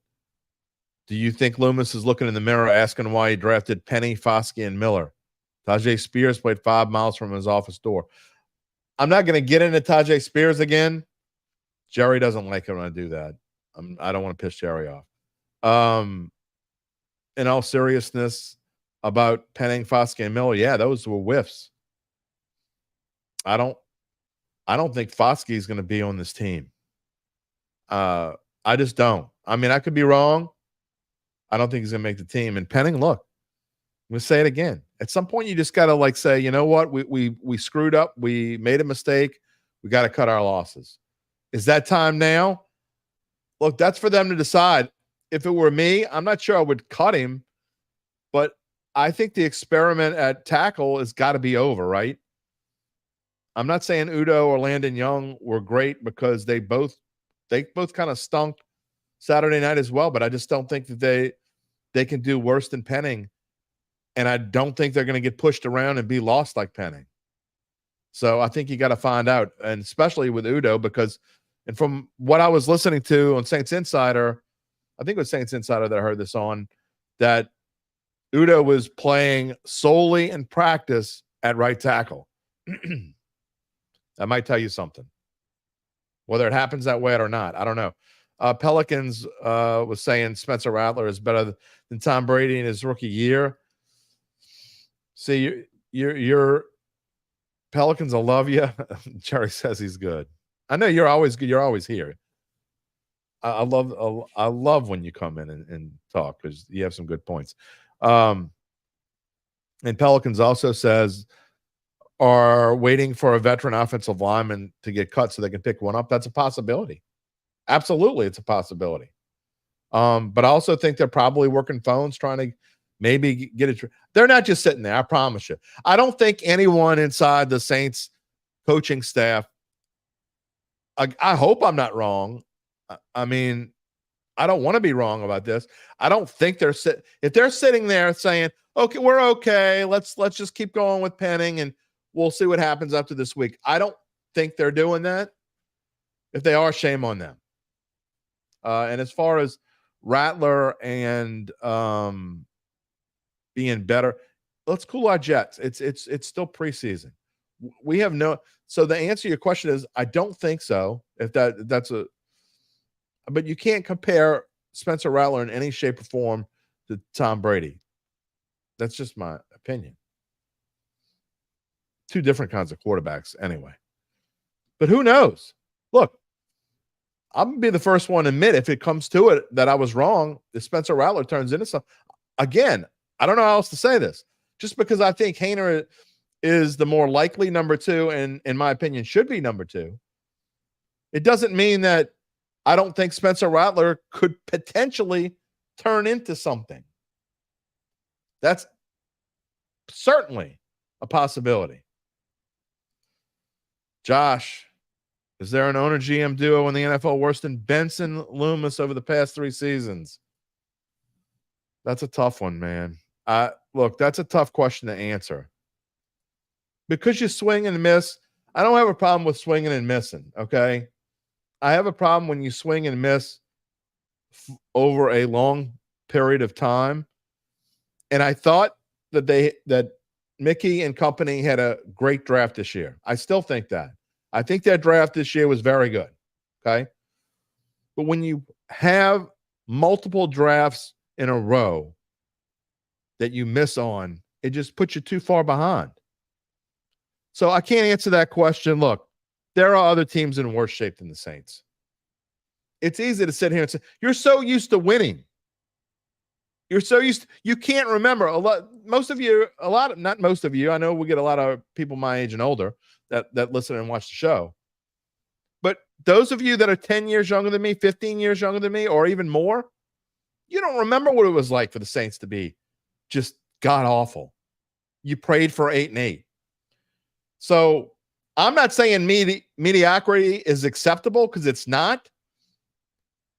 do you think Loomis is looking in the mirror asking why he drafted Penny, Foskey, and Miller? Tajay Spears played 5 miles from his office door. I'm not going to get into Tajay Spears again. Jerry doesn't like it when I do that. I don't want to piss Jerry off. In all seriousness, about Penning, Foskey, and Miller, yeah, those were whiffs. I don't think Foskey is going to be on this team. I just don't. I mean, I could be wrong. I don't think he's going to make the team. And Penning, look, I'm going to say it again. At some point, you just got to say, you know what? We screwed up. We made a mistake. We got to cut our losses. Is that time now? Look, that's for them to decide. If it were me, I'm not sure I would cut him, but I think the experiment at tackle has got to be over, right? I'm not saying Udo or Landon Young were great, because they both kind of stunk Saturday night as well, but I just don't think that they can do worse than Penning, and I don't think they're going to get pushed around and be lost like Penning. So I think you got to find out, and especially with Udo, and from what I was listening to on Saints Insider, I think it was Saints Insider that I heard this on, that Udo was playing solely in practice at right tackle. That might tell you something. Whether it happens that way or not, I don't know. Pelicans was saying Spencer Rattler is better than Tom Brady in his rookie year. See, your Pelicans will love you. Jerry says he's good. I know you're always good. You're always here. I love when you come in and talk, because you have some good points. And Pelicans also says are waiting for a veteran offensive lineman to get cut so they can pick one up. That's a possibility. Absolutely, it's a possibility. But I also think they're probably working phones trying to maybe get it. They're not just sitting there, I promise you. I don't think anyone inside the Saints coaching staff, I hope I'm not wrong. I mean, I don't want to be wrong about this. I don't think if they're sitting there saying, okay, we're okay, let's just keep going with Penning and we'll see what happens after this week. I don't think they're doing that. If they are, shame on them. And as far as Rattler and being better, let's cool our jets. It's still preseason. We have so the answer to your question is I don't think so. But you can't compare Spencer Rattler in any shape or form to Tom Brady. That's just my opinion. 2 different kinds of quarterbacks anyway. But who knows? look, I'm gonna be the first one to admit if it comes to it that I was wrong. If Spencer Rattler turns into something, again, I don't know how else to say this. Just because I think Haener is the more likely number 2, and in my opinion should be number 2, it doesn't mean that I don't think Spencer Rattler could potentially turn into something. That's certainly a possibility. Josh, is there an owner GM duo in the NFL worse than Benson Loomis over the past 3 seasons? That's a tough one, man. Look, that's a tough question to answer. Because you swing and miss, I don't have a problem with swinging and missing, okay? I have a problem when you swing and miss over a long period of time. And I thought that Mickey and company had a great draft this year. I still think that. I think that draft this year was very good, okay? But when you have multiple drafts in a row that you miss on, it just puts you too far behind. So I can't answer that question. Look, there are other teams in worse shape than the Saints. It's easy to sit here and say, you're so used to winning. You're so used to, you can't remember not most of you, I know we get a lot of people my age and older that listen and watch the show. But those of you that are 10 years younger than me, 15 years younger than me, or even more, you don't remember what it was like for the Saints to be just god awful. You prayed for 8-8. So I'm not saying mediocrity is acceptable, because it's not.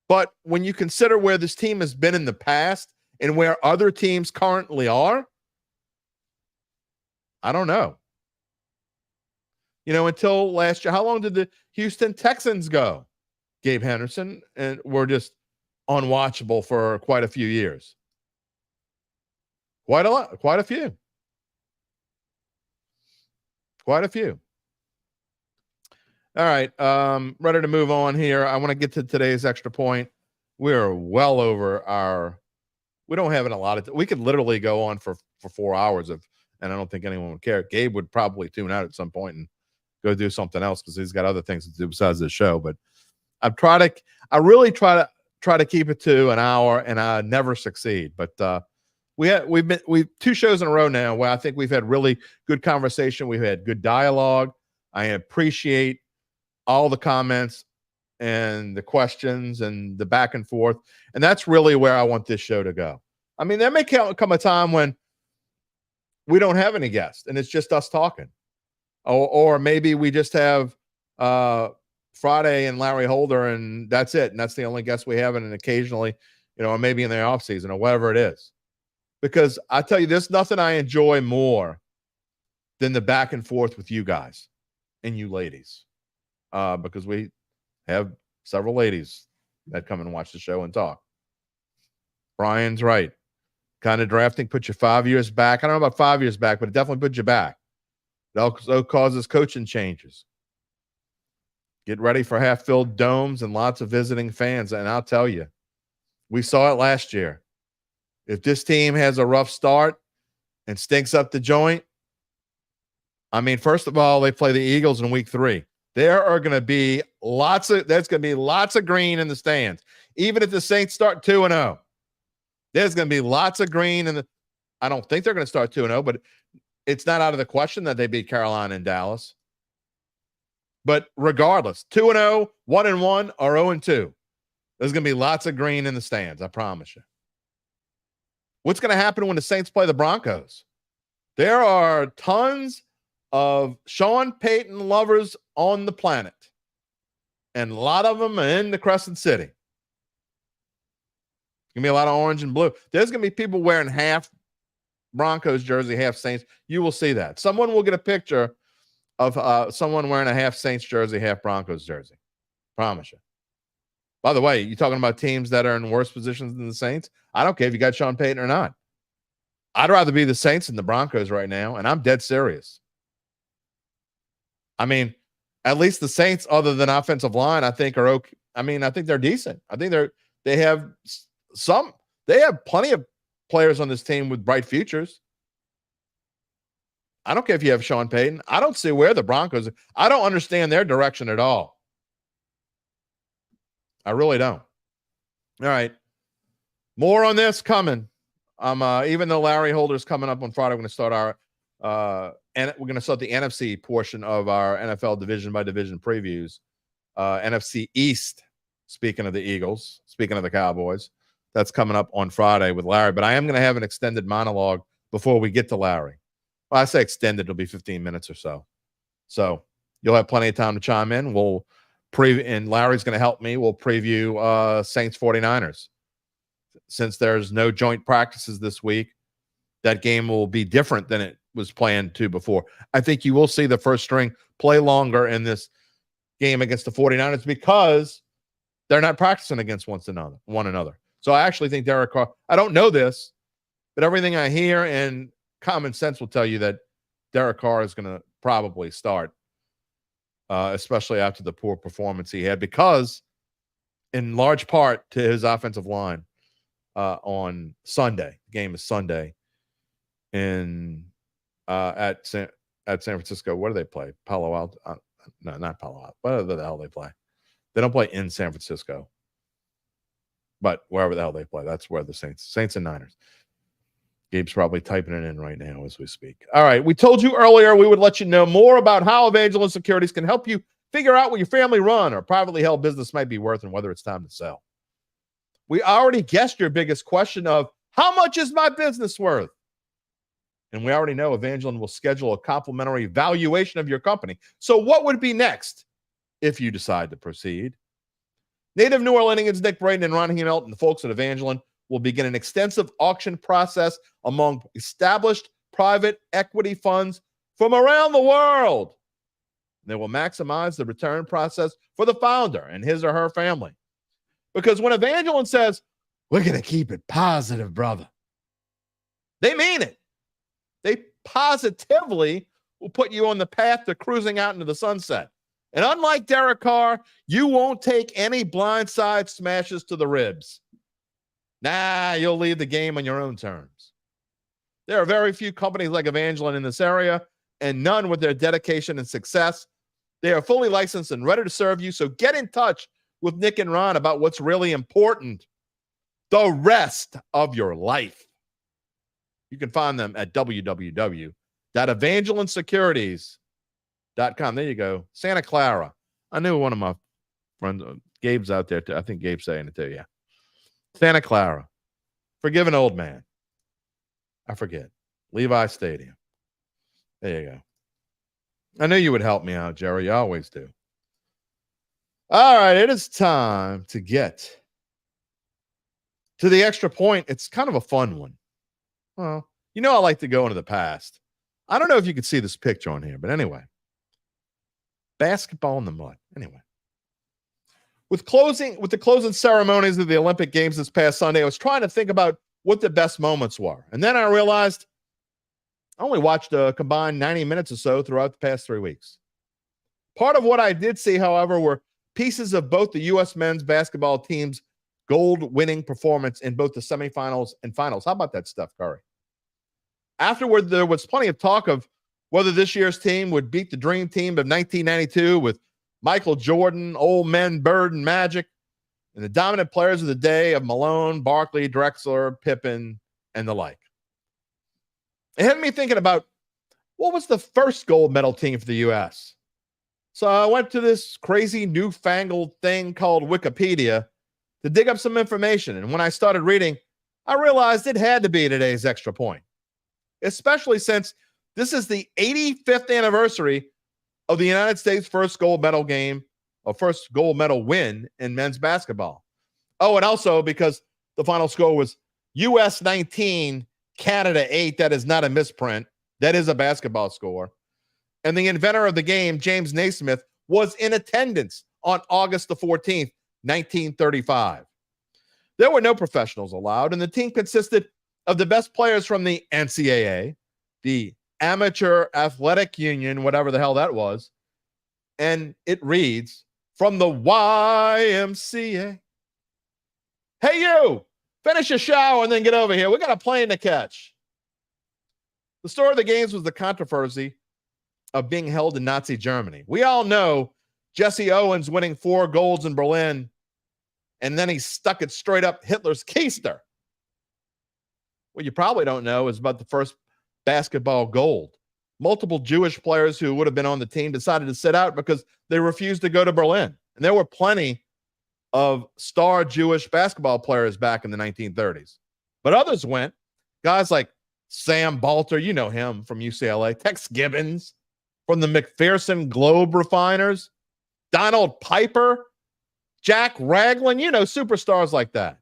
But when you consider where this team has been in the past and where other teams currently are, I don't know. Until last year, how long did the Houston Texans go, Gabe Henderson, and were just unwatchable for quite a few years? Quite a lot, quite a few. Quite a few. All right, ready to move on here. I want to get to today's extra point. We're well over we don't have a lot of, we could literally go on for 4 hours and I don't think anyone would care. Gabe would probably tune out at some point and go do something else because he's got other things to do besides this show. But I really try to keep it to an hour, and I never succeed. But we've 2 shows in a row now where I think we've had really good conversation. We've had good dialogue. I appreciate all the comments and the questions and the back and forth. And that's really where I want this show to go. I mean, there may come a time when we don't have any guests and it's just us talking. Or maybe we just have Friday and Larry Holder, and that's it. And that's the only guest we have. And occasionally, or maybe in the off season or whatever it is. Because I tell you, there's nothing I enjoy more than the back and forth with you guys and you ladies. Because we have several ladies that come and watch the show and talk. Brian's right. Kind of drafting puts you 5 years back. I don't know about 5 years back, but it definitely puts you back. It also causes coaching changes. Get ready for half-filled domes and lots of visiting fans. And I'll tell you, we saw it last year. If this team has a rough start and stinks up the joint, I mean, first of all, they play the Eagles in week 3. There's going to be lots of green in the stands. Even if the Saints start 2-0, there's going to be lots of green I don't think they're going to start 2-0, but it's not out of the question that they beat Carolina and Dallas. But regardless, 2-0, 1-1, or 0-2, there's going to be lots of green in the stands. I promise you. What's going to happen when the Saints play the Broncos? There are tons of Sean Payton lovers on the planet, and a lot of them are in the Crescent City. It's gonna be a lot of orange and blue. There's gonna be people wearing half Broncos jersey, half Saints. You will see that. Someone will get a picture of someone wearing a half Saints jersey, half Broncos jersey. Promise you. By the way, you talking about teams that are in worse positions than the Saints? I don't care if you got Sean Payton or not. I'd rather be the Saints than the Broncos right now, and I'm dead serious. I mean, at least the Saints, other than offensive line, I think are okay. I mean, I think they're decent. I think they have plenty of players on this team with bright futures. I don't care if you have Sean Payton. I don't see where the Broncos, I don't understand their direction at all. I really don't. All right. More on this coming. Even though Larry Holder's coming up on Friday, we're going to start and we're going to start the NFC portion of our NFL division by division previews. NFC East, speaking of the Eagles, speaking of the Cowboys, that's coming up on Friday with Larry. But I am going to have an extended monologue before we get to Larry. Well, I say extended, it'll be 15 minutes or so. So you'll have plenty of time to chime in. We'll preview, and Larry's going to help me. We'll preview Saints 49ers. Since there's no joint practices this week, that game will be different than it was planned to before. I think you will see the first string play longer in this game against the 49ers because they're not practicing against one another. So I actually think Derek Carr, I don't know this, but everything I hear and common sense will tell you that Derek Carr is going to probably start, especially after the poor performance he had, because in large part to his offensive line on Sunday. The game is Sunday at San Francisco. What do they play? Palo Alto? No, not Palo Alto. Whatever the hell they play. They don't play in San Francisco, but wherever the hell they play, that's where the Saints and Niners. Gabe's probably typing it in right now as we speak. All right. We told you earlier we would let you know more about how Evangeline Securities can help you figure out what your family run or privately held business might be worth and whether it's time to sell. We already guessed your biggest question of how much is my business worth? And we already know Evangeline will schedule a complimentary valuation of your company. So what would be next if you decide to proceed? Native New Orleanians Nick Braden and Ron Hemelt, the folks at Evangeline, will begin an extensive auction process among established private equity funds from around the world. They will maximize the return process for the founder and his or her family. Because when Evangeline says, we're going to keep it positive, brother, they mean it. They positively will put you on the path to cruising out into the sunset. And unlike Derek Carr, you won't take any blindside smashes to the ribs. Nah, you'll leave the game on your own terms. There are very few companies like Evangeline in this area, and none with their dedication and success. They are fully licensed and ready to serve you, so get in touch with Nick and Ron about what's really important, the rest of your life. You can find them at www.evangelinesecurities.com. There you go. Santa Clara. I knew one of my friends, Gabe's out there too. I think Gabe's saying it too, yeah. Santa Clara. Forgive an old man. I forget. Levi Stadium. There you go. I knew you would help me out, Jerry. You always do. All right, it is time to get to the extra point. It's kind of a fun one. Well, you know I like to go into the past. I don't know if you can see this picture on here, but anyway. Basketball in the mud. Anyway. With the closing ceremonies of the Olympic Games this past Sunday, I was trying to think about what the best moments were. And then I realized I only watched a combined 90 minutes or so throughout the past 3 weeks. Part of what I did see, however, were pieces of both the U.S. men's basketball team's gold-winning performance in both the semifinals and finals. How about that, Steph Curry? Afterward, there was plenty of talk of whether this year's team would beat the dream team of 1992 with Michael Jordan, old men, Bird, and Magic, and the dominant players of the day of Malone, Barkley, Drexler, Pippen, and the like. It had me thinking about what was the first gold medal team for the U.S. So I went to this crazy newfangled thing called Wikipedia to dig up some information. And when I started reading, I realized it had to be today's extra point, especially since this is the 85th anniversary of the United States' first gold medal game, or first gold medal win in men's basketball. Oh, and also because the final score was U.S. 19, Canada 8. That is not a misprint. That is a basketball score. And the inventor of the game, James Naismith, was in attendance on August the 14th, 1935. There were no professionals allowed, and the team consisted of the best players from the NCAA, the Amateur Athletic Union, whatever the hell that was, and it reads, from the YMCA. Hey, you! Finish your shower and then get over here. We got a plane to catch. The story of the games was the controversy of being held in Nazi Germany. We all know Jesse Owens winning 4 golds in Berlin and then he stuck it straight up Hitler's keister. What you probably don't know is about the first basketball gold. Multiple Jewish players who would have been on the team decided to sit out because they refused to go to Berlin. And there were plenty of star Jewish basketball players back in the 1930s. But others went. Guys like Sam Balter, you know him from UCLA, Tex Gibbons from the McPherson Globe Refiners, Donald Piper, Jack Ragland, you know, superstars like that.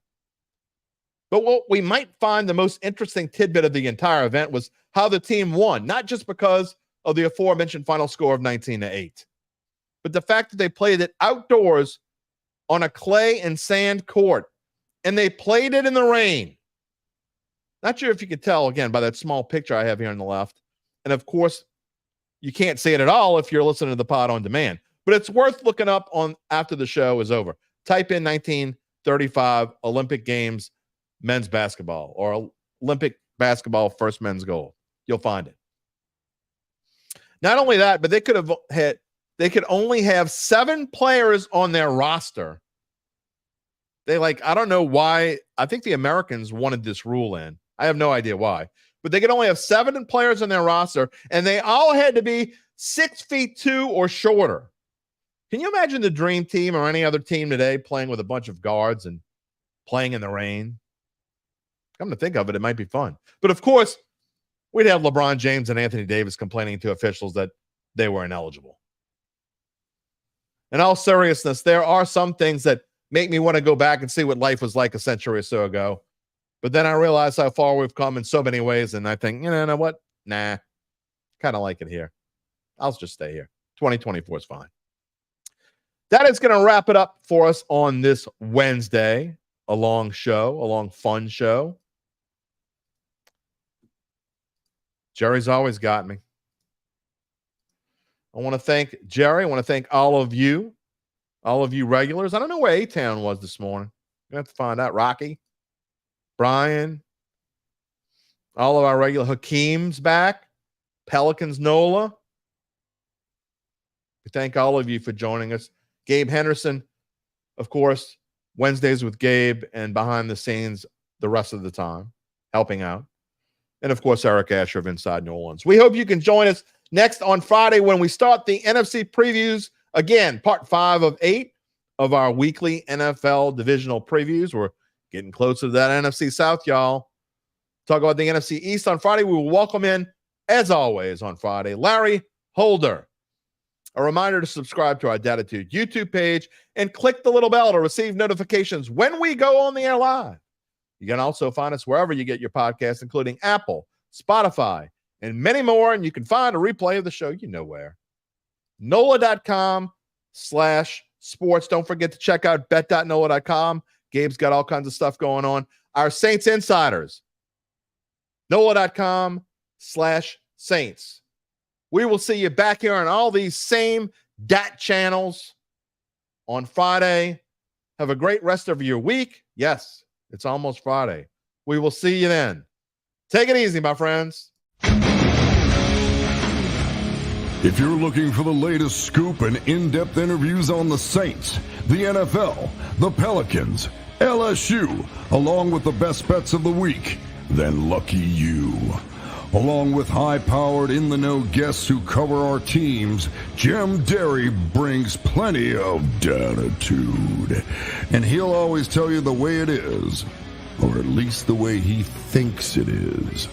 But what we might find the most interesting tidbit of the entire event was how the team won, not just because of the aforementioned final score of 19-8, but the fact that they played it outdoors on a clay and sand court, and they played it in the rain. Not sure if you could tell, again, by that small picture I have here on the left. And, of course, you can't see it at all if you're listening to the pod on demand. But it's worth looking up on after the show is over. Type in 1935 Olympic Games men's basketball or Olympic basketball first men's gold. You'll find it. Not only that, but they could only have 7 players on their roster. I don't know why. I think the Americans wanted this rule in. I have no idea why. But they could only have 7 players on their roster, and they all had to be 6'2" or shorter. Can you imagine the dream team or any other team today playing with a bunch of guards and playing in the rain? Come to think of it, it might be fun. But, of course, we'd have LeBron James and Anthony Davis complaining to officials that they were ineligible. In all seriousness, there are some things that make me want to go back and see what life was like a century or so ago. But then I realize how far we've come in so many ways, and I think, you know what? Nah, kind of like it here. I'll just stay here. 2024 is fine. That is going to wrap it up for us on this Wednesday. A long show, a long fun show. Jerry's always got me. I want to thank Jerry. I want to thank all of you regulars. I don't know where A-Town was this morning. We have to find out. Rocky, Brian, all of our regular Hakeem's back. Pelicans Nola. We thank all of you for joining us. Gabe Henderson, of course, Wednesdays with Gabe and behind the scenes the rest of the time, helping out. And, of course, Eric Asher of Inside New Orleans. We hope you can join us next on Friday when we start the NFC previews. Again, part 5 of 8 of our weekly NFL divisional previews. We're getting closer to that NFC South, y'all. Talk about the NFC East on Friday. We will welcome in, as always, on Friday, Larry Holder. A reminder to subscribe to our Dattitude YouTube page and click the little bell to receive notifications when we go on the air live. You can also find us wherever you get your podcasts, including Apple, Spotify, and many more. And you can find a replay of the show, you know where. NOLA.com/sports. Don't forget to check out bet.NOLA.com. Gabe's got all kinds of stuff going on. Our Saints Insiders. NOLA.com/Saints. We will see you back here on all these same DAT channels on Friday. Have a great rest of your week. Yes, it's almost Friday. We will see you then. Take it easy, my friends. If you're looking for the latest scoop and in-depth interviews on the Saints, the NFL, the Pelicans, LSU, along with the best bets of the week, then lucky you. Along with high-powered, in-the-know guests who cover our teams, Jim Derry brings plenty of Dattitude. And he'll always tell you the way it is, or at least the way he thinks it is.